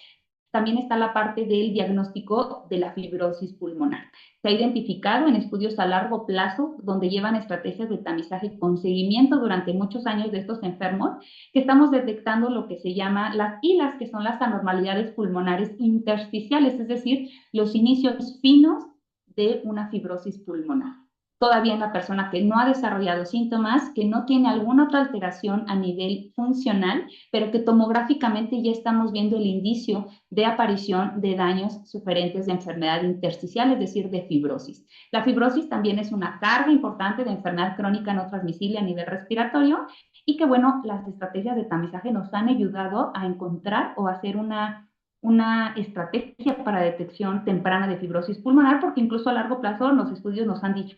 también está la parte del diagnóstico de la fibrosis pulmonar. Se ha identificado en estudios a largo plazo, donde llevan estrategias de tamizaje con seguimiento durante muchos años de estos enfermos, que estamos detectando lo que se llama las ILAs, que son las anormalidades pulmonares intersticiales, es decir, los inicios finos de una fibrosis pulmonar. Todavía en la persona que no ha desarrollado síntomas, que no tiene alguna otra alteración a nivel funcional, pero que tomográficamente ya estamos viendo el indicio de aparición de daños suferentes de enfermedad intersticial, es decir, de fibrosis. La fibrosis también es una carga importante de enfermedad crónica no transmisible a nivel respiratorio y que, bueno, las estrategias de tamizaje nos han ayudado a encontrar o hacer una estrategia para detección temprana de fibrosis pulmonar, porque incluso a largo plazo los estudios nos han dicho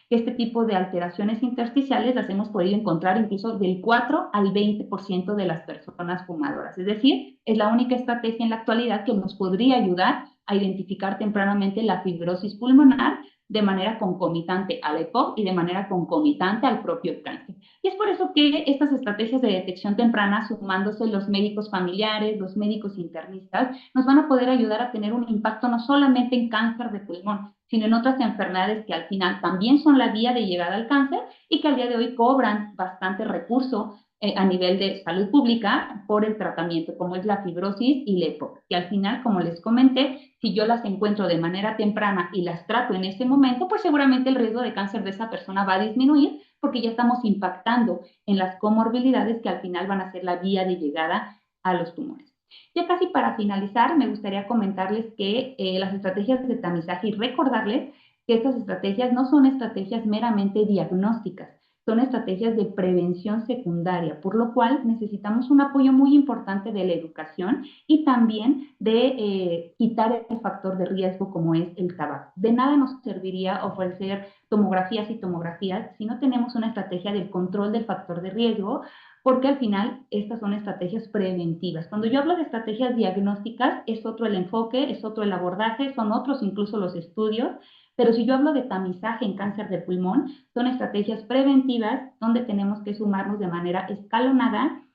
que este tipo de alteraciones intersticiales las hemos podido encontrar incluso del 4 al 20% de las personas fumadoras. Es decir, es la única estrategia en la actualidad que nos podría ayudar a identificar tempranamente la fibrosis pulmonar de manera concomitante al EPOC y de manera concomitante al propio cáncer. Y es por eso que estas estrategias de detección temprana, sumándose los médicos familiares, los médicos internistas, nos van a poder ayudar a tener un impacto no solamente en cáncer de pulmón, sino en otras enfermedades que al final también son la vía de llegada al cáncer y que al día de hoy cobran bastante recurso a nivel de salud pública por el tratamiento, como es la fibrosis y la EPOC. Y al final, como les comenté, si yo las encuentro de manera temprana y las trato en ese momento, pues seguramente el riesgo de cáncer de esa persona va a disminuir porque ya estamos impactando en las comorbilidades que al final van a ser la vía de llegada a los tumores. Ya casi para finalizar, me gustaría comentarles que las estrategias de tamizaje y recordarles que estas estrategias no son estrategias meramente diagnósticas, son estrategias de prevención secundaria, por lo cual necesitamos un apoyo muy importante de la educación y también de quitar el factor de riesgo como es el tabaco. De nada nos serviría ofrecer tomografías y tomografías si no tenemos una estrategia del control del factor de riesgo, porque al final estas son estrategias preventivas. Cuando yo hablo de estrategias diagnósticas, es otro el enfoque, es otro el abordaje, son otros incluso los estudios, pero si yo hablo de tamizaje en cáncer de pulmón, son estrategias preventivas donde tenemos que sumarnos de manera escalonada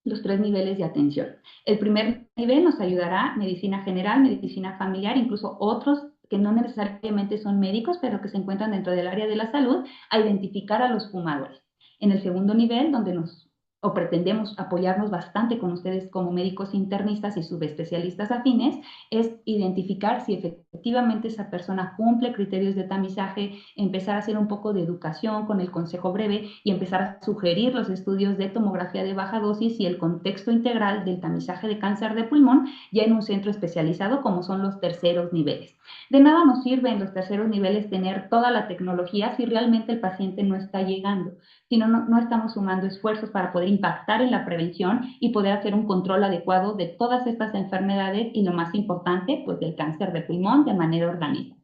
los 3 niveles de atención. El primer nivel nos ayudará medicina general, medicina familiar, incluso otros que no necesariamente son médicos, pero que se encuentran dentro del área de la salud, a identificar a los fumadores. En el segundo nivel, donde nos o pretendemos apoyarnos bastante con ustedes como médicos internistas y subespecialistas afines, es identificar si efectivamente esa persona cumple criterios de tamizaje, empezar a hacer un poco de educación con el consejo breve y empezar a sugerir los estudios de tomografía de baja dosis y el contexto integral del tamizaje de cáncer de pulmón ya en un centro especializado como son los terceros niveles. De nada nos sirve en los terceros niveles tener toda la tecnología si realmente el paciente no está llegando, si no estamos sumando esfuerzos para poder impactar en la prevención y poder hacer un control adecuado de todas estas enfermedades y lo más importante, pues del cáncer de pulmón de manera organizada.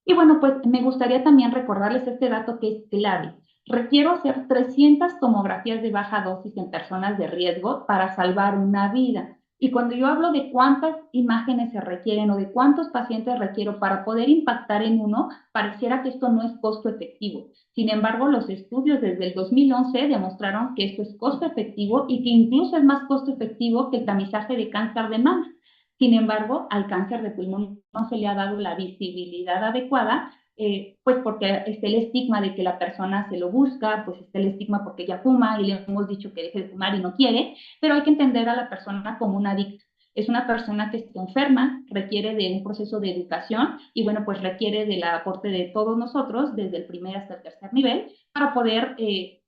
Y bueno, pues me gustaría también recordarles este dato que es clave. Requiero hacer 300 tomografías de baja dosis en personas de riesgo para salvar una vida. Y cuando yo hablo de cuántas imágenes se requieren o de cuántos pacientes requiero para poder impactar en uno, pareciera que esto no es costo efectivo. Sin embargo, los estudios desde el 2011 demostraron que esto es costo efectivo y que incluso es más costo efectivo que el tamizaje de cáncer de mama. Sin embargo, al cáncer de pulmón no se le ha dado la visibilidad adecuada, pues porque está el estigma de que la persona se lo busca, pues está el estigma porque ella fuma y le hemos dicho que deje de fumar y no quiere, pero hay que entender a la persona como una adicta. Es una persona que está enferma, requiere de un proceso de educación y bueno, pues requiere del aporte de todos nosotros, desde el primer hasta el tercer nivel, para poder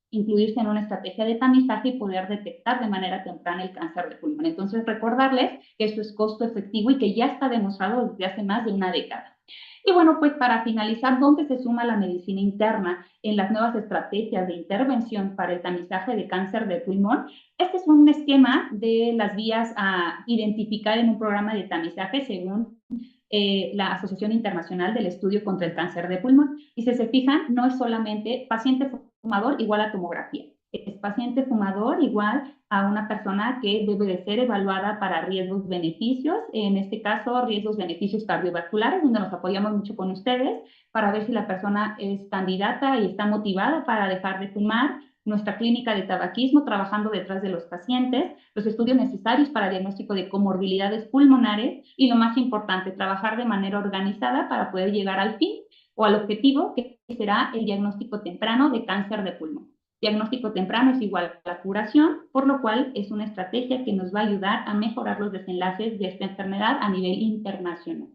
incluirse en una estrategia de tamizaje y poder detectar de manera temprana el cáncer de pulmón. Entonces, recordarles que esto es costo efectivo y que ya está demostrado desde hace más de una década. Y bueno, pues para finalizar, ¿dónde se suma la medicina interna en las nuevas estrategias de intervención para el tamizaje de cáncer de pulmón? Este es un esquema de las vías a identificar en un programa de tamizaje según la Asociación Internacional del Estudio contra el Cáncer de Pulmón. Y si se fijan, no es solamente paciente fumador igual a tomografía. Es paciente fumador igual a una persona que debe de ser evaluada para riesgos-beneficios, en este caso riesgos-beneficios cardiovasculares, donde nos apoyamos mucho con ustedes para ver si la persona es candidata y está motivada para dejar de fumar, nuestra clínica de tabaquismo trabajando detrás de los pacientes, los estudios necesarios para diagnóstico de comorbilidades pulmonares y lo más importante, trabajar de manera organizada para poder llegar al fin o al objetivo que será el diagnóstico temprano de cáncer de pulmón. Diagnóstico temprano es igual a la curación, por lo cual es una estrategia que nos va a ayudar a mejorar los desenlaces de esta enfermedad a nivel internacional.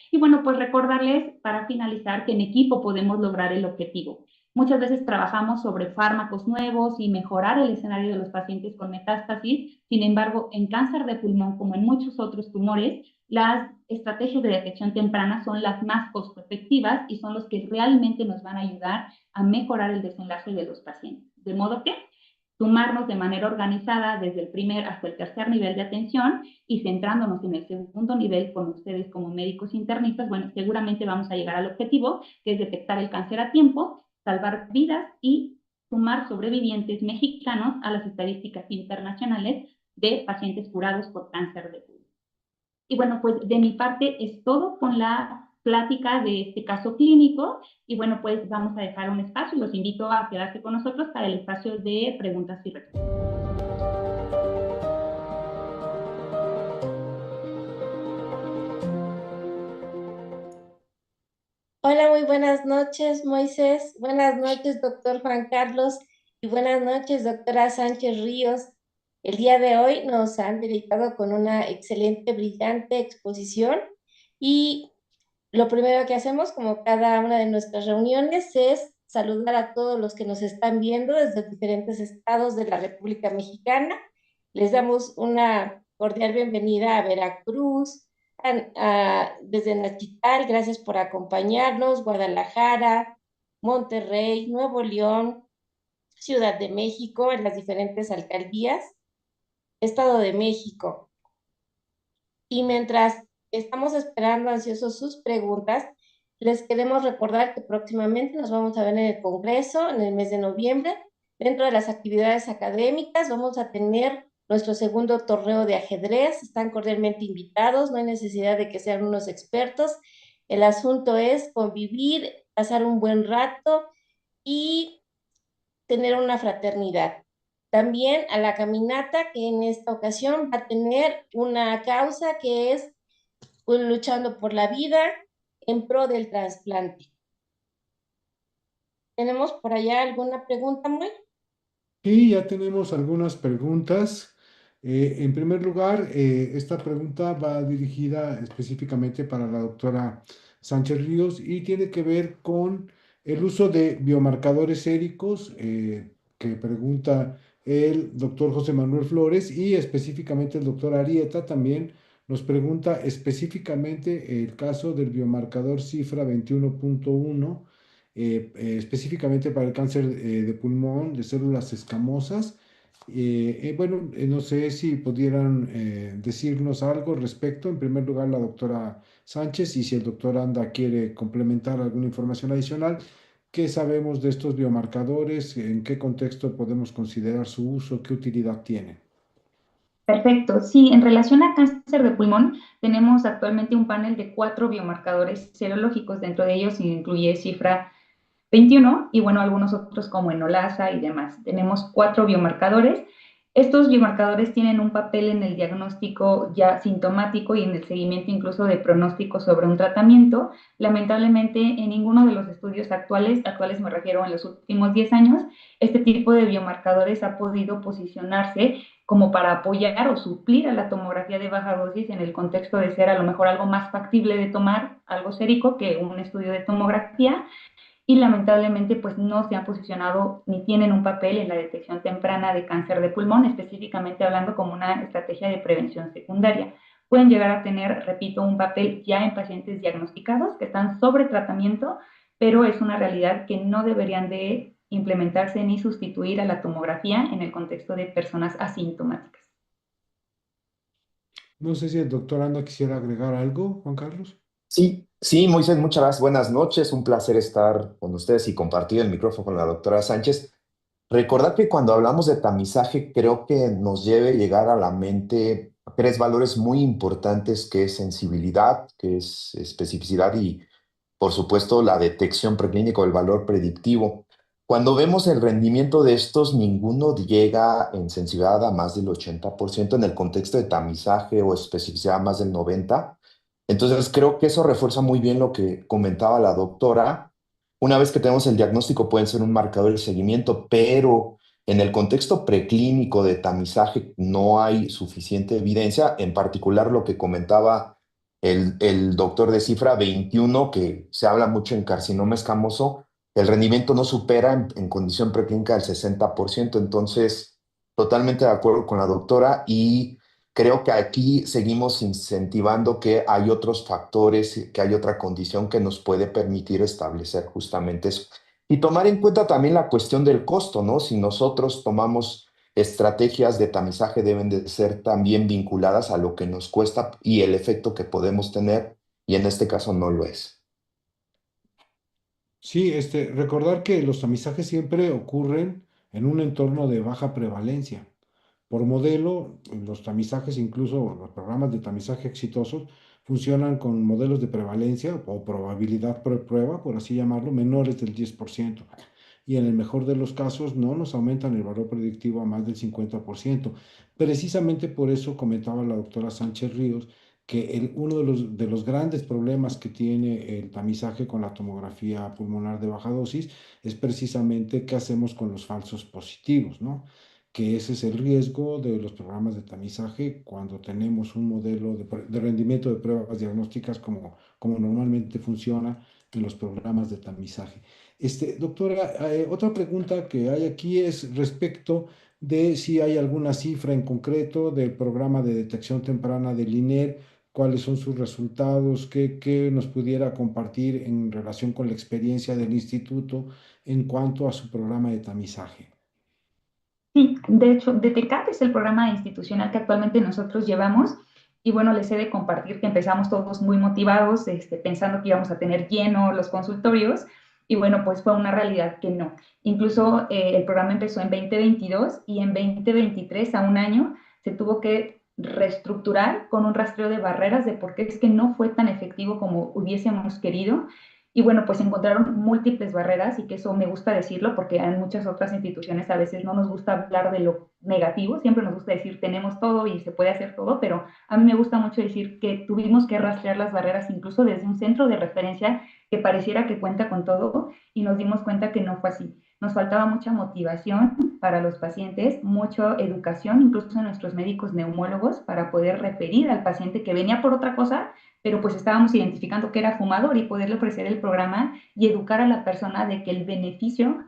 Y bueno, pues recordarles para finalizar que en equipo podemos lograr el objetivo. Muchas veces trabajamos sobre fármacos nuevos y mejorar el escenario de los pacientes con metástasis. Sin embargo, en cáncer de pulmón, como en muchos otros tumores, las estrategias de detección temprana son las más costo efectivas y son los que realmente nos van a ayudar a mejorar el desenlace de los pacientes. De modo que sumarnos de manera organizada desde el primer hasta el tercer nivel de atención y centrándonos en el segundo nivel con ustedes como médicos internistas, bueno, seguramente vamos a llegar al objetivo, que es detectar el cáncer a tiempo, salvar vidas y sumar sobrevivientes mexicanos a las estadísticas internacionales de pacientes curados por cáncer de pulmón. Y bueno, pues de mi parte es todo con la plática de este caso clínico. Y bueno, pues vamos a dejar un espacio y los invito a quedarse con nosotros para el espacio de preguntas y respuestas. Hola, muy buenas noches, Moisés. Buenas noches, doctor Juan Carlos. Y buenas noches, doctora Sánchez Ríos. El día de hoy nos han dedicado con una excelente, brillante exposición. Y lo primero que hacemos, como cada una de nuestras reuniones, es saludar a todos los que nos están viendo desde diferentes estados de la República Mexicana. Les damos una cordial bienvenida a Veracruz, desde Nachital, gracias por acompañarnos, Guadalajara, Monterrey, Nuevo León, Ciudad de México, en las diferentes alcaldías, Estado de México. Y mientras estamos esperando ansiosos sus preguntas, les queremos recordar que próximamente nos vamos a ver en el Congreso en el mes de noviembre. Dentro de las actividades académicas vamos a tener nuestro segundo torneo de ajedrez. Están cordialmente invitados, no hay necesidad de que sean unos expertos. El asunto es convivir, pasar un buen rato y tener una fraternidad. También a la caminata, que en esta ocasión va a tener una causa que es luchando por la vida en pro del trasplante. ¿Tenemos por allá alguna pregunta, muy? Sí, ya tenemos algunas preguntas. En primer lugar, esta pregunta va dirigida específicamente para la doctora Sánchez Ríos y tiene que ver con el uso de biomarcadores séricos, que pregunta el doctor José Manuel Flores, y específicamente el doctor Arieta también nos pregunta específicamente el caso del biomarcador cifra 21.1, específicamente para el cáncer de pulmón de células escamosas. Bueno, no sé si pudieran decirnos algo al respecto. En primer lugar, la doctora Sánchez, y si el doctor Anda quiere complementar alguna información adicional, ¿qué sabemos de estos biomarcadores? ¿En qué contexto podemos considerar su uso? ¿Qué utilidad tienen? Perfecto. Sí, en relación a cáncer de pulmón, tenemos actualmente un panel de 4 biomarcadores serológicos. Dentro de ellos se incluye cifra 21 y bueno, algunos otros como enolasa y demás. Tenemos 4 biomarcadores. Estos biomarcadores tienen un papel en el diagnóstico ya sintomático y en el seguimiento incluso de pronóstico sobre un tratamiento. Lamentablemente, en ninguno de los estudios actuales me refiero en los últimos 10 años, este tipo de biomarcadores ha podido posicionarse como para apoyar o suplir a la tomografía de baja dosis en el contexto de ser a lo mejor algo más factible de tomar, algo sérico que un estudio de tomografía, y lamentablemente pues no se han posicionado ni tienen un papel en la detección temprana de cáncer de pulmón, específicamente hablando como una estrategia de prevención secundaria. Pueden llegar a tener, repito, un papel ya en pacientes diagnosticados que están sobre tratamiento, pero es una realidad que no deberían de implementarse ni sustituir a la tomografía en el contexto de personas asintomáticas. No sé si el doctor Anda quisiera agregar algo, Juan Carlos. Sí, sí, Moisés, muchas gracias. Buenas noches. Un placer estar con ustedes y compartir el micrófono con la doctora Sánchez. Recordar que cuando hablamos de tamizaje, creo que nos debe llegar a la mente tres valores muy importantes, que es sensibilidad, que es especificidad y, por supuesto, la detección preclínica o el valor predictivo. Cuando vemos el rendimiento de estos, ninguno llega en sensibilidad a más del 80% en el contexto de tamizaje o especificidad más del 90%. Entonces, creo que eso refuerza muy bien lo que comentaba la doctora. Una vez que tenemos el diagnóstico, pueden ser un marcador de seguimiento, pero en el contexto preclínico de tamizaje no hay suficiente evidencia, en particular lo que comentaba el doctor de cifra 21, que se habla mucho en carcinoma escamoso, el rendimiento no supera en condición preclínica el 60%. Entonces, totalmente de acuerdo con la doctora, y creo que aquí seguimos incentivando que hay otros factores, que hay otra condición que nos puede permitir establecer justamente eso. Y tomar en cuenta también la cuestión del costo, ¿no? Si nosotros tomamos estrategias de tamizaje, deben de ser también vinculadas a lo que nos cuesta y el efecto que podemos tener, y en este caso no lo es. Sí, recordar que los tamizajes siempre ocurren en un entorno de baja prevalencia. Por modelo, los tamizajes, incluso los programas de tamizaje exitosos, funcionan con modelos de prevalencia o probabilidad por prueba, por así llamarlo, menores del 10%. Y en el mejor de los casos no nos aumentan el valor predictivo a más del 50%. Precisamente por eso comentaba la doctora Sánchez Ríos que uno de los grandes problemas que tiene el tamizaje con la tomografía pulmonar de baja dosis es precisamente qué hacemos con los falsos positivos, ¿no? Que ese es el riesgo de los programas de tamizaje cuando tenemos un modelo de rendimiento de pruebas diagnósticas como normalmente funciona en los programas de tamizaje. Doctora, otra pregunta que hay aquí es respecto de si hay alguna cifra en concreto del programa de detección temprana del INER, cuáles son sus resultados, qué nos pudiera compartir en relación con la experiencia del instituto en cuanto a su programa de tamizaje. Sí, de hecho, DTCAT es el programa institucional que actualmente nosotros llevamos. Y bueno, les he de compartir que empezamos todos muy motivados, pensando que íbamos a tener lleno los consultorios. Y bueno, pues fue una realidad que no. Incluso el programa empezó en 2022 y en 2023, a un año, se tuvo que reestructurar con un rastreo de barreras de por qué es que no fue tan efectivo como hubiésemos querido. Y bueno, pues encontraron múltiples barreras, y que eso me gusta decirlo porque en muchas otras instituciones a veces no nos gusta hablar de lo negativo, siempre nos gusta decir tenemos todo y se puede hacer todo, pero a mí me gusta mucho decir que tuvimos que rastrear las barreras incluso desde un centro de referencia que pareciera que cuenta con todo, y nos dimos cuenta que no fue así. Nos faltaba mucha motivación para los pacientes, mucha educación, incluso en nuestros médicos neumólogos, para poder referir al paciente que venía por otra cosa, pero pues estábamos identificando que era fumador, y poderle ofrecer el programa y educar a la persona de que el beneficio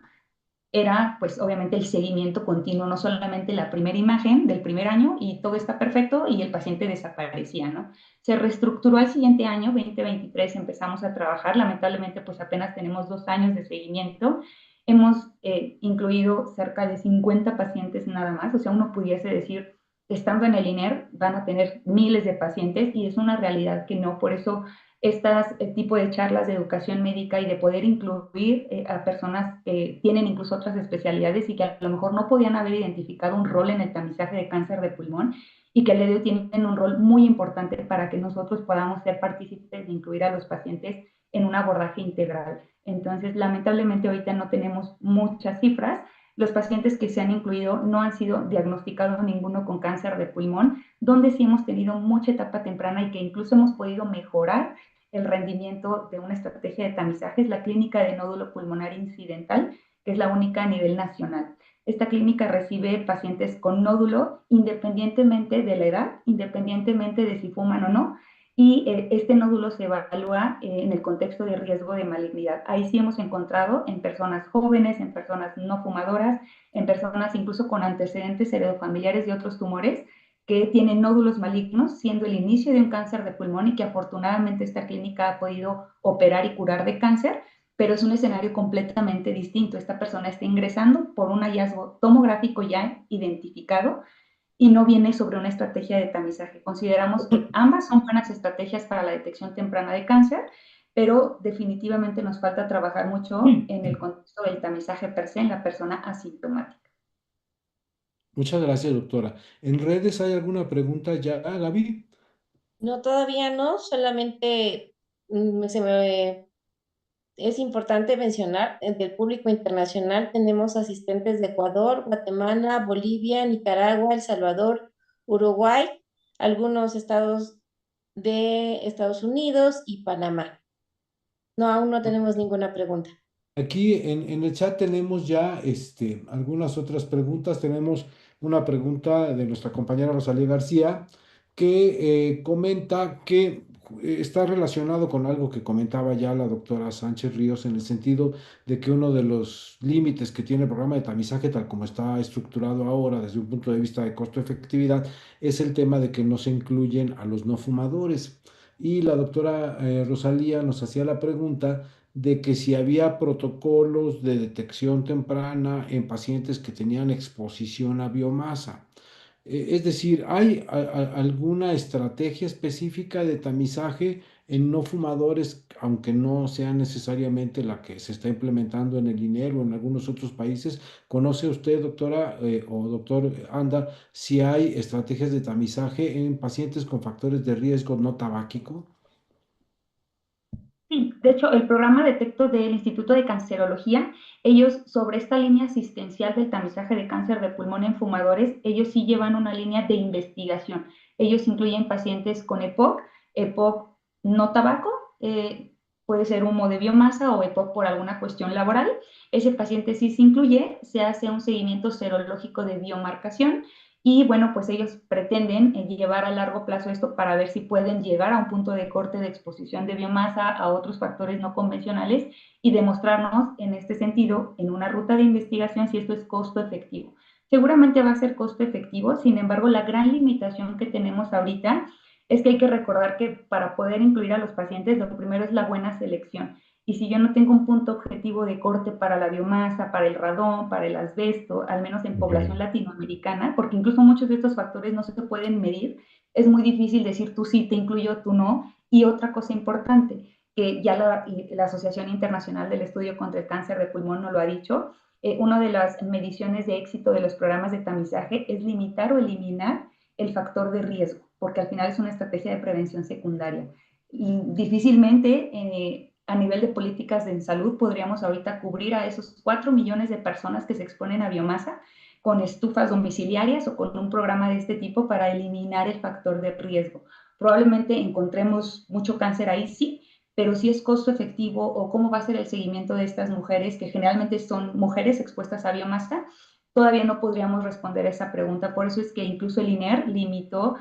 era pues obviamente el seguimiento continuo, no solamente la primera imagen del primer año y todo está perfecto y el paciente desaparecía, ¿no? Se reestructuró al siguiente año, 2023, empezamos a trabajar, lamentablemente pues apenas tenemos 2 años de seguimiento, hemos incluido cerca de 50 pacientes nada más, o sea, uno pudiese decir, estando en el INER van a tener miles de pacientes y es una realidad que no, por eso estas tipo de charlas de educación médica y de poder incluir a personas que tienen incluso otras especialidades y que a lo mejor no podían haber identificado un rol en el tamizaje de cáncer de pulmón y que al día de hoy tienen un rol muy importante para que nosotros podamos ser partícipes de incluir a los pacientes en un abordaje integral. Entonces, lamentablemente ahorita no tenemos muchas cifras. Los pacientes que se han incluido no han sido diagnosticados ninguno con cáncer de pulmón, donde sí hemos tenido mucha etapa temprana y que incluso hemos podido mejorar el rendimiento de una estrategia de tamizaje. Es la clínica de nódulo pulmonar incidental, que es la única a nivel nacional. Esta clínica recibe pacientes con nódulo independientemente de la edad, independientemente de si fuman o no, y este nódulo se evalúa en el contexto de riesgo de malignidad. Ahí sí hemos encontrado en personas jóvenes, en personas no fumadoras, en personas incluso con antecedentes heredofamiliares de otros tumores que tienen nódulos malignos, siendo el inicio de un cáncer de pulmón y que afortunadamente esta clínica ha podido operar y curar de cáncer, pero es un escenario completamente distinto. Esta persona está ingresando por un hallazgo tomográfico ya identificado y no viene sobre una estrategia de tamizaje. Consideramos que ambas son buenas estrategias para la detección temprana de cáncer, pero definitivamente nos falta trabajar mucho en el contexto del tamizaje per se en la persona asintomática. Muchas gracias, doctora. ¿En redes hay alguna pregunta ya, Gaby? No, todavía no, solamente es importante mencionar, del público internacional tenemos asistentes de Ecuador, Guatemala, Bolivia, Nicaragua, El Salvador, Uruguay, algunos estados de Estados Unidos y Panamá. No, aún no tenemos ninguna pregunta. Aquí en el chat tenemos ya algunas otras preguntas. Tenemos una pregunta de nuestra compañera Rosalía García que comenta que está relacionado con algo que comentaba ya la doctora Sánchez Ríos en el sentido de que uno de los límites que tiene el programa de tamizaje, tal como está estructurado ahora desde un punto de vista de costo-efectividad, es el tema de que no se incluyen a los no fumadores. Y la doctora Rosalía nos hacía la pregunta de que si había protocolos de detección temprana en pacientes que tenían exposición a biomasa. Es decir, ¿hay alguna estrategia específica de tamizaje en no fumadores, aunque no sea necesariamente la que se está implementando en el INER o en algunos otros países? ¿Conoce usted, doctora o doctor Anda, si hay estrategias de tamizaje en pacientes con factores de riesgo no tabáquico? Sí, de hecho, el programa Detecto del Instituto de Cancerología, ellos sobre esta línea asistencial del tamizaje de cáncer de pulmón en fumadores, ellos sí llevan una línea de investigación. Ellos incluyen pacientes con EPOC, EPOC no tabaco, puede ser humo de biomasa o EPOC por alguna cuestión laboral. Ese paciente sí se incluye, se hace un seguimiento serológico de biomarcación y bueno, pues ellos pretenden llevar a largo plazo esto para ver si pueden llegar a un punto de corte de exposición de biomasa a otros factores no convencionales y demostrarnos en este sentido, en una ruta de investigación, si esto es costo efectivo. Seguramente va a ser costo efectivo, sin embargo, la gran limitación que tenemos ahorita es que hay que recordar que para poder incluir a los pacientes, lo primero es la buena selección. Y si yo no tengo un punto objetivo de corte para la biomasa, para el radón, para el asbesto, al menos en población latinoamericana, porque incluso muchos de estos factores no se pueden medir, es muy difícil decir tú sí te incluyo, tú no. Y otra cosa importante, que ya la Asociación Internacional del Estudio contra el Cáncer de Pulmón nos lo ha dicho, una de las mediciones de éxito de los programas de tamizaje es limitar o eliminar el factor de riesgo, porque al final es una estrategia de prevención secundaria. Y difícilmente a nivel de políticas de salud podríamos ahorita cubrir a esos 4 millones de personas que se exponen a biomasa con estufas domiciliarias o con un programa de este tipo para eliminar el factor de riesgo. Probablemente encontremos mucho cáncer ahí, sí, pero si es costo efectivo o cómo va a ser el seguimiento de estas mujeres, que generalmente son mujeres expuestas a biomasa, todavía no podríamos responder a esa pregunta. Por eso es que incluso el INER limitó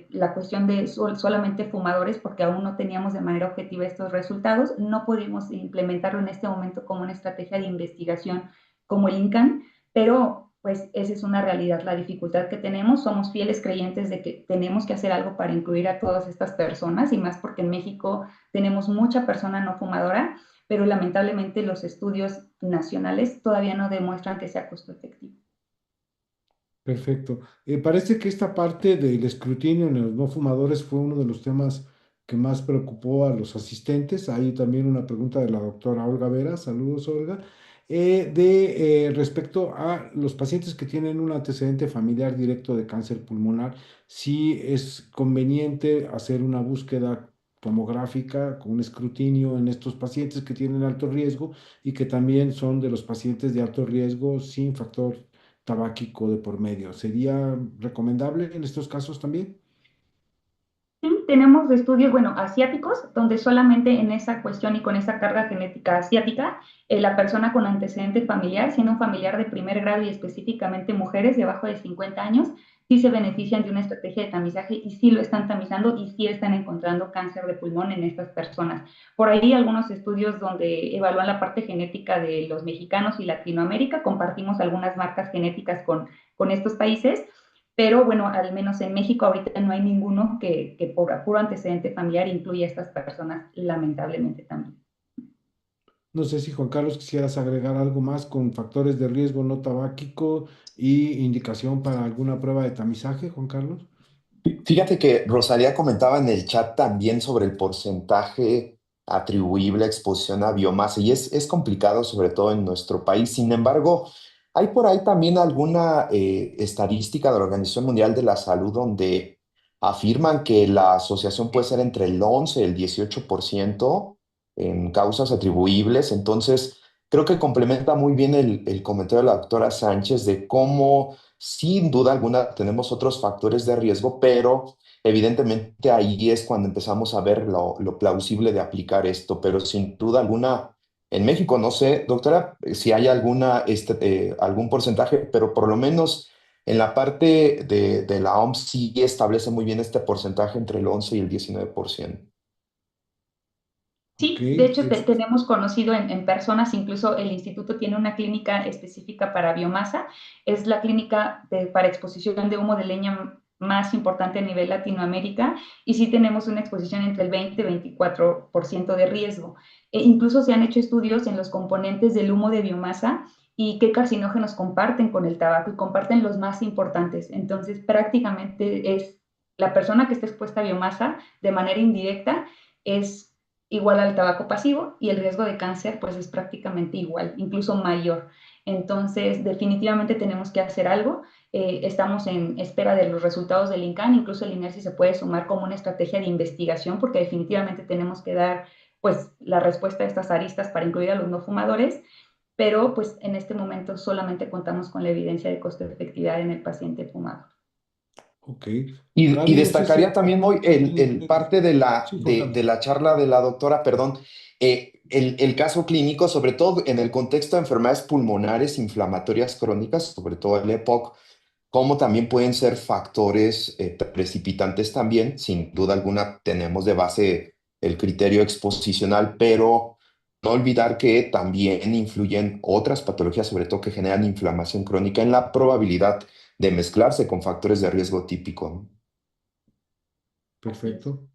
la cuestión de solamente fumadores porque aún no teníamos de manera objetiva estos resultados. No podemos implementarlo en este momento como una estrategia de investigación como el INCAN, pero pues esa es una realidad, la dificultad que tenemos. Somos fieles creyentes de que tenemos que hacer algo para incluir a todas estas personas y más porque en México tenemos mucha persona no fumadora, pero lamentablemente los estudios nacionales todavía no demuestran que sea costo efectivo. Perfecto. Parece que esta parte del escrutinio en los no fumadores fue uno de los temas que más preocupó a los asistentes. Hay también una pregunta de la doctora Olga Vera, saludos Olga, respecto a los pacientes que tienen un antecedente familiar directo de cáncer pulmonar, si es conveniente hacer una búsqueda tomográfica con un escrutinio en estos pacientes que tienen alto riesgo y que también son de los pacientes de alto riesgo sin factor tabáquico de por medio. ¿Sería recomendable en estos casos también? Sí, tenemos estudios, bueno, asiáticos, donde solamente en esa cuestión y con esa carga genética asiática, la persona con antecedente familiar, siendo un familiar de primer grado y específicamente mujeres de abajo de 50 años, sí se benefician de una estrategia de tamizaje y sí lo están tamizando y sí están encontrando cáncer de pulmón en estas personas. Por ahí algunos estudios donde evalúan la parte genética de los mexicanos y Latinoamérica, compartimos algunas marcas genéticas con estos países, pero bueno, al menos en México ahorita no hay ninguno que por puro antecedente familiar incluya a estas personas, lamentablemente también. No sé si Juan Carlos quisieras agregar algo más con factores de riesgo no tabáquico y indicación para alguna prueba de tamizaje, Juan Carlos. Fíjate que Rosalía comentaba en el chat también sobre el porcentaje atribuible a exposición a biomasa y es complicado sobre todo en nuestro país. Sin embargo, hay por ahí también alguna estadística de la Organización Mundial de la Salud donde afirman que la asociación puede ser entre el 11 y el 18% en causas atribuibles. Entonces, creo que complementa muy bien el comentario de la doctora Sánchez de cómo sin duda alguna tenemos otros factores de riesgo, pero evidentemente ahí es cuando empezamos a ver lo plausible de aplicar esto, pero sin duda alguna, en México, no sé, doctora, si hay algún porcentaje, pero por lo menos en la parte de la OMS sí establece muy bien este porcentaje entre el 11 y el 19%. Ok, Sí, de hecho tenemos conocido en personas, incluso el instituto tiene una clínica específica para biomasa, es la clínica para exposición de humo de leña más importante a nivel Latinoamérica y sí tenemos una exposición entre el 20 y 24% de riesgo. Incluso se han hecho estudios en los componentes del humo de biomasa y qué carcinógenos comparten con el tabaco y comparten los más importantes. Entonces, prácticamente es la persona que está expuesta a biomasa de manera indirecta es igual al tabaco pasivo y el riesgo de cáncer pues es prácticamente igual, incluso mayor. Entonces, definitivamente tenemos que hacer algo. Estamos en espera de los resultados del INCAN, incluso el INERCI se puede sumar como una estrategia de investigación porque definitivamente tenemos que dar pues la respuesta a estas aristas para incluir a los no fumadores, pero pues en este momento solamente contamos con la evidencia de costo-efectividad en el paciente fumador. ok. Y Gaby, no sé destacaría si... también hoy el parte de Sí, Juan de Carlos. la charla de la doctora, perdón, el caso clínico, sobre todo en el contexto de enfermedades pulmonares inflamatorias crónicas, sobre todo el EPOC, como también pueden ser factores precipitantes también. Sin duda alguna tenemos de base el criterio exposicional, pero no olvidar que también influyen otras patologías, sobre todo que generan inflamación crónica en la probabilidad de mezclarse con factores de riesgo típico, ¿no? Así es. Perfecto.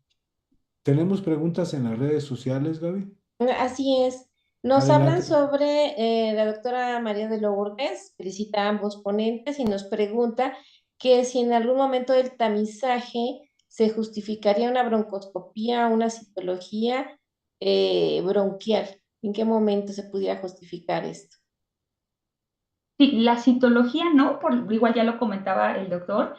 ¿Tenemos preguntas en las redes sociales, Gaby? Así es. Nos hablan Adelante. sobre la doctora María de Lourdes, felicita a ambos ponentes y nos pregunta que si en algún momento del tamizaje se justificaría una broncoscopía, una citología bronquial. ¿En qué momento se pudiera justificar esto? Sí, la citología no, igual ya lo comentaba el doctor,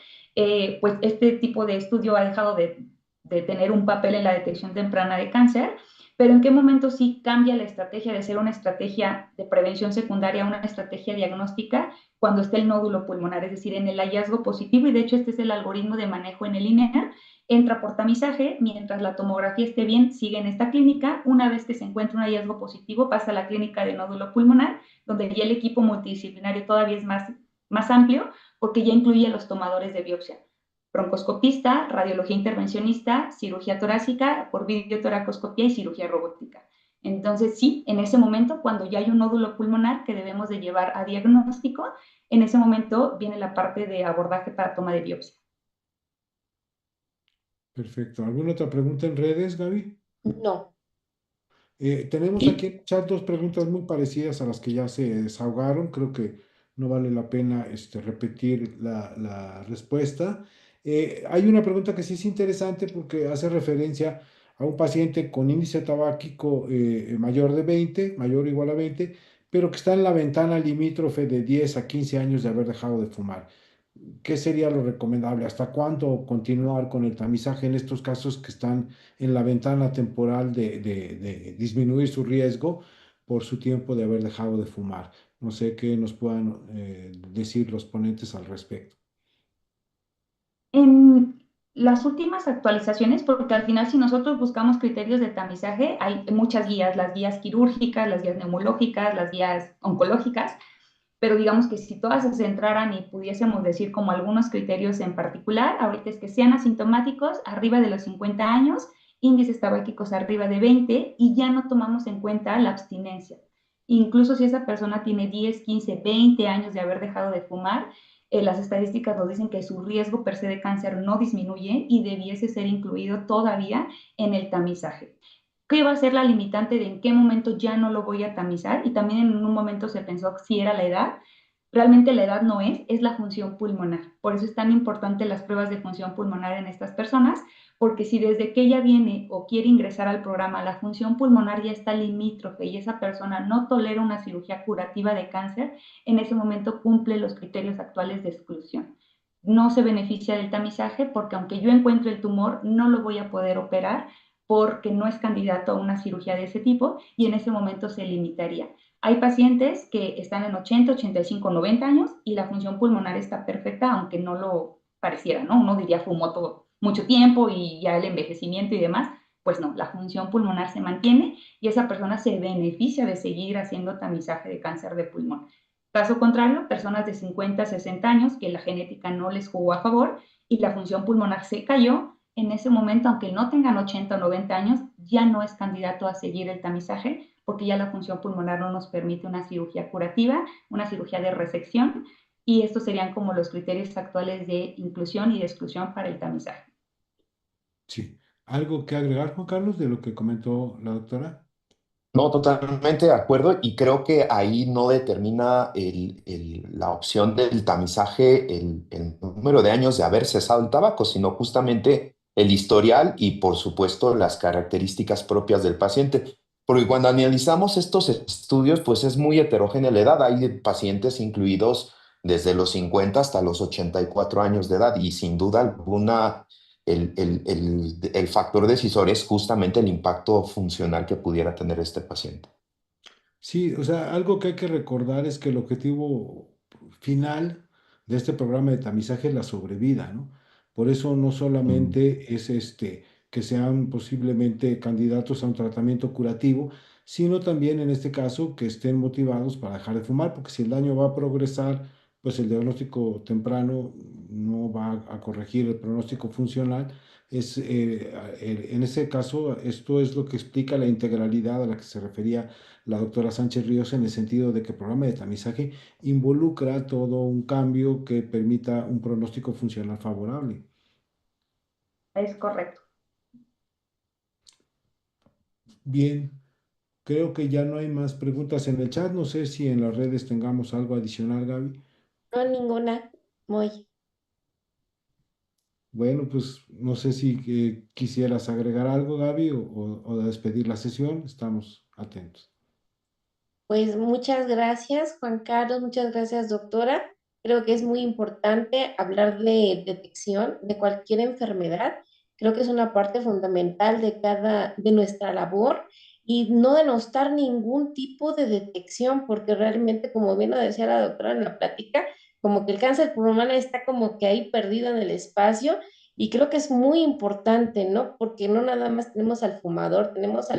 pues este tipo de estudio ha dejado de tener un papel en la detección temprana de cáncer, pero ¿en qué momento sí cambia la estrategia de ser una estrategia de prevención secundaria a una estrategia diagnóstica cuando está el nódulo pulmonar, es decir, en el hallazgo positivo? Y de hecho este es el algoritmo de manejo en el INEA, entra por tamizaje, mientras la tomografía esté bien, sigue en esta clínica, una vez que se encuentra un hallazgo positivo pasa a la clínica de nódulo pulmonar donde ya el equipo multidisciplinario todavía es más amplio porque ya incluye a los tomadores de biopsia. Broncoscopista, radiología intervencionista, cirugía torácica por videotoracoscopía y cirugía robótica. Entonces, sí, en ese momento, cuando ya hay un nódulo pulmonar que debemos de llevar a diagnóstico, en ese momento viene la parte de abordaje para toma de biopsia. Perfecto. ¿Alguna otra pregunta en redes, Gaby? No. Tenemos aquí Y, en el chat dos preguntas muy parecidas a las que ya se desahogaron. Creo que no vale la pena repetir la respuesta. Hay una pregunta que sí es interesante porque hace referencia a un paciente con índice tabáquico mayor de 20, mayor o igual a 20, pero que está en la ventana limítrofe de 10 a 15 años de haber dejado de fumar. ¿Qué sería lo recomendable? ¿Hasta cuándo continuar con el tamizaje en estos casos que están en la ventana temporal de disminuir su riesgo por su tiempo de haber dejado de fumar? No sé qué nos puedan decir los ponentes al respecto. En las últimas actualizaciones, porque al final si nosotros buscamos criterios de tamizaje, hay muchas guías, las guías quirúrgicas, las guías neumológicas, las guías oncológicas, pero digamos que si todas se centraran y pudiésemos decir como algunos criterios en particular, ahorita es que sean asintomáticos arriba de los 50 años, índices tabáquicos arriba de 20 y ya no tomamos en cuenta la abstinencia. Incluso si esa persona tiene 10, 15, 20 años de haber dejado de fumar, las estadísticas nos dicen que su riesgo per se de cáncer no disminuye y debiese ser incluido todavía en el tamizaje. ¿Qué va a ser la limitante de en qué momento ya no lo voy a tamizar? Y también en un momento se pensó si era la edad. Realmente la edad no es la función pulmonar. Por eso es tan importante las pruebas de función pulmonar en estas personas, porque si desde que ella viene o quiere ingresar al programa la función pulmonar ya está limítrofe y esa persona no tolera una cirugía curativa de cáncer, en ese momento cumple los criterios actuales de exclusión. No se beneficia del tamizaje porque aunque yo encuentre el tumor, no lo voy a poder operar porque no es candidato a una cirugía de ese tipo y en ese momento se limitaría. Hay pacientes que están en 80, 85, 90 años y la función pulmonar está perfecta, aunque no lo pareciera, ¿no? Uno diría fumó todo mucho tiempo y ya el envejecimiento y demás. Pues no, la función pulmonar se mantiene y esa persona se beneficia de seguir haciendo tamizaje de cáncer de pulmón. Caso contrario, personas de 50, 60 años que la genética no les jugó a favor y la función pulmonar se cayó, en ese momento, aunque no tengan 80 o 90 años, ya no es candidato a seguir el tamizaje porque ya la función pulmonar no nos permite una cirugía curativa, una cirugía de resección, y estos serían como los criterios actuales de inclusión y de exclusión para el tamizaje. Sí. ¿Algo que agregar, Juan Carlos, de lo que comentó la doctora? no, totalmente de acuerdo y creo que ahí no determina la opción del tamizaje el número de años de haber cesado el tabaco, sino justamente el historial y por supuesto las características propias del paciente. Porque cuando analizamos estos estudios, pues es muy heterogénea la edad. Hay pacientes incluidos desde los 50 hasta los 84 años de edad y sin duda alguna el factor decisor es justamente el impacto funcional que pudiera tener este paciente. Sí, o sea, algo que hay que recordar es que el objetivo final de este programa de tamizaje es la sobrevida, ¿no? Por eso no Mm. solamente es que sean posiblemente candidatos a un tratamiento curativo, sino también en este caso que estén motivados para dejar de fumar, porque si el daño va a progresar, pues el diagnóstico temprano no va a corregir el pronóstico funcional. En ese caso, esto es lo que explica la integralidad a la que se refería la doctora Sánchez Ríos en el sentido de que el programa de tamizaje involucra todo un cambio que permita un pronóstico funcional favorable. Es correcto. Bien, creo que ya no hay más preguntas en el chat. No sé si en las redes tengamos algo adicional, Gaby. No, ninguna. Muy. Bueno, pues no sé si quisieras agregar algo, Gaby, o despedir la sesión. Estamos atentos. Pues muchas gracias, Juan Carlos, muchas gracias, doctora. Creo que es muy importante hablar de detección de cualquier enfermedad. Creo que es una parte fundamental de nuestra labor y no denostar ningún tipo de detección, porque realmente, como bien lo decía la doctora en la plática, como que el cáncer pulmonar está como que ahí perdido en el espacio y creo que es muy importante, ¿no? Porque no nada más tenemos al fumador, tenemos a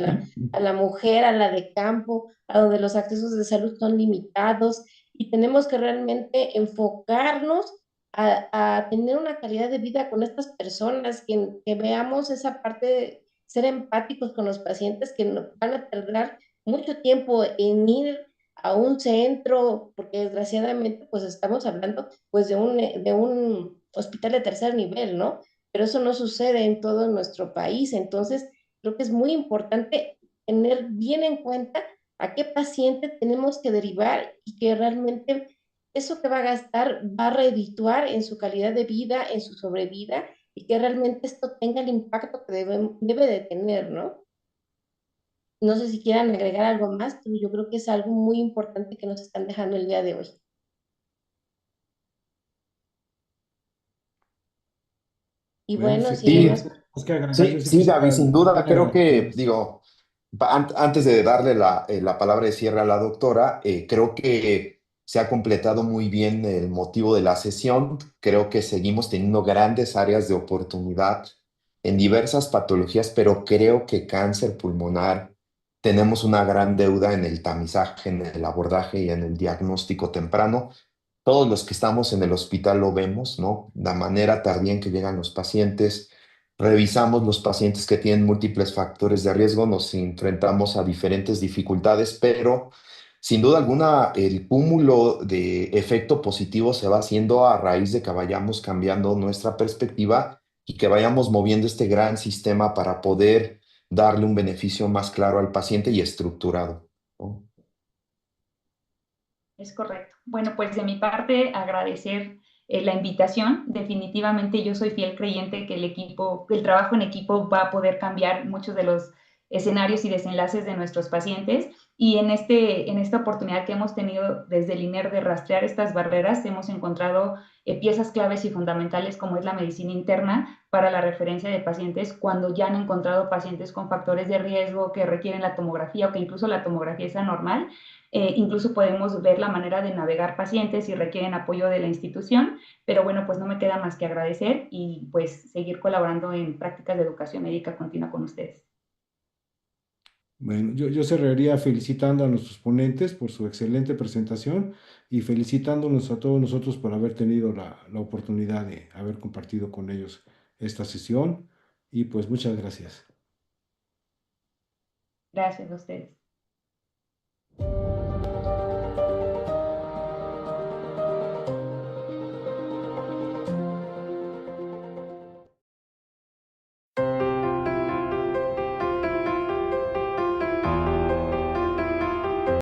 la mujer, a la de campo, a donde los accesos de salud son limitados y tenemos que realmente enfocarnos a tener una calidad de vida con estas personas, que veamos esa parte de ser empáticos con los pacientes que no, van a tardar mucho tiempo en ir a un centro, porque desgraciadamente pues estamos hablando pues de un hospital de tercer nivel, ¿no? Pero eso no sucede en todo nuestro país, entonces creo que es muy importante tener bien en cuenta a qué paciente tenemos que derivar y que realmente eso que va a gastar va a redituar en su calidad de vida, en su sobrevida, y que realmente esto tenga el impacto que debe de tener, ¿no? No sé si quieran agregar algo más, pero yo creo que es algo muy importante que nos están dejando el día de hoy. Y Bueno, bueno, si sin Sí, tienes más, más que agregar, yo sí, sí sí, Gaby, quisiera sin duda, darle creo la... que, digo, antes de darle la palabra de cierre a la doctora, creo que se ha completado muy bien el motivo de la sesión. Creo que seguimos teniendo grandes áreas de oportunidad en diversas patologías, pero creo que cáncer pulmonar tenemos una gran deuda en el tamizaje, en el abordaje y en el diagnóstico temprano. Todos los que estamos en el hospital lo vemos, ¿no? La manera tardía en que llegan los pacientes. Revisamos los pacientes que tienen múltiples factores de riesgo, nos enfrentamos a diferentes dificultades, pero sin duda alguna el cúmulo de efecto positivo se va haciendo a raíz de que vayamos cambiando nuestra perspectiva y que vayamos moviendo este gran sistema para poder darle un beneficio más claro al paciente y estructurado, ¿no? Es correcto. Bueno, pues de mi parte, agradecer la invitación. Definitivamente yo soy fiel creyente que el equipo, el trabajo en equipo va a poder cambiar muchos de los escenarios y desenlaces de nuestros pacientes. Y en esta oportunidad que hemos tenido desde el INER de rastrear estas barreras, hemos encontrado piezas claves y fundamentales como es la medicina interna para la referencia de pacientes cuando ya han encontrado pacientes con factores de riesgo que requieren la tomografía o que incluso la tomografía es anormal. Incluso podemos ver la manera de navegar pacientes si requieren apoyo de la institución, pero bueno, pues no me queda más que agradecer y pues seguir colaborando en prácticas de educación médica continua con ustedes. Bueno, yo cerraría felicitando a nuestros ponentes por su excelente presentación y felicitándonos a todos nosotros por haber tenido la oportunidad de haber compartido con ellos esta sesión y pues muchas gracias. Gracias a ustedes.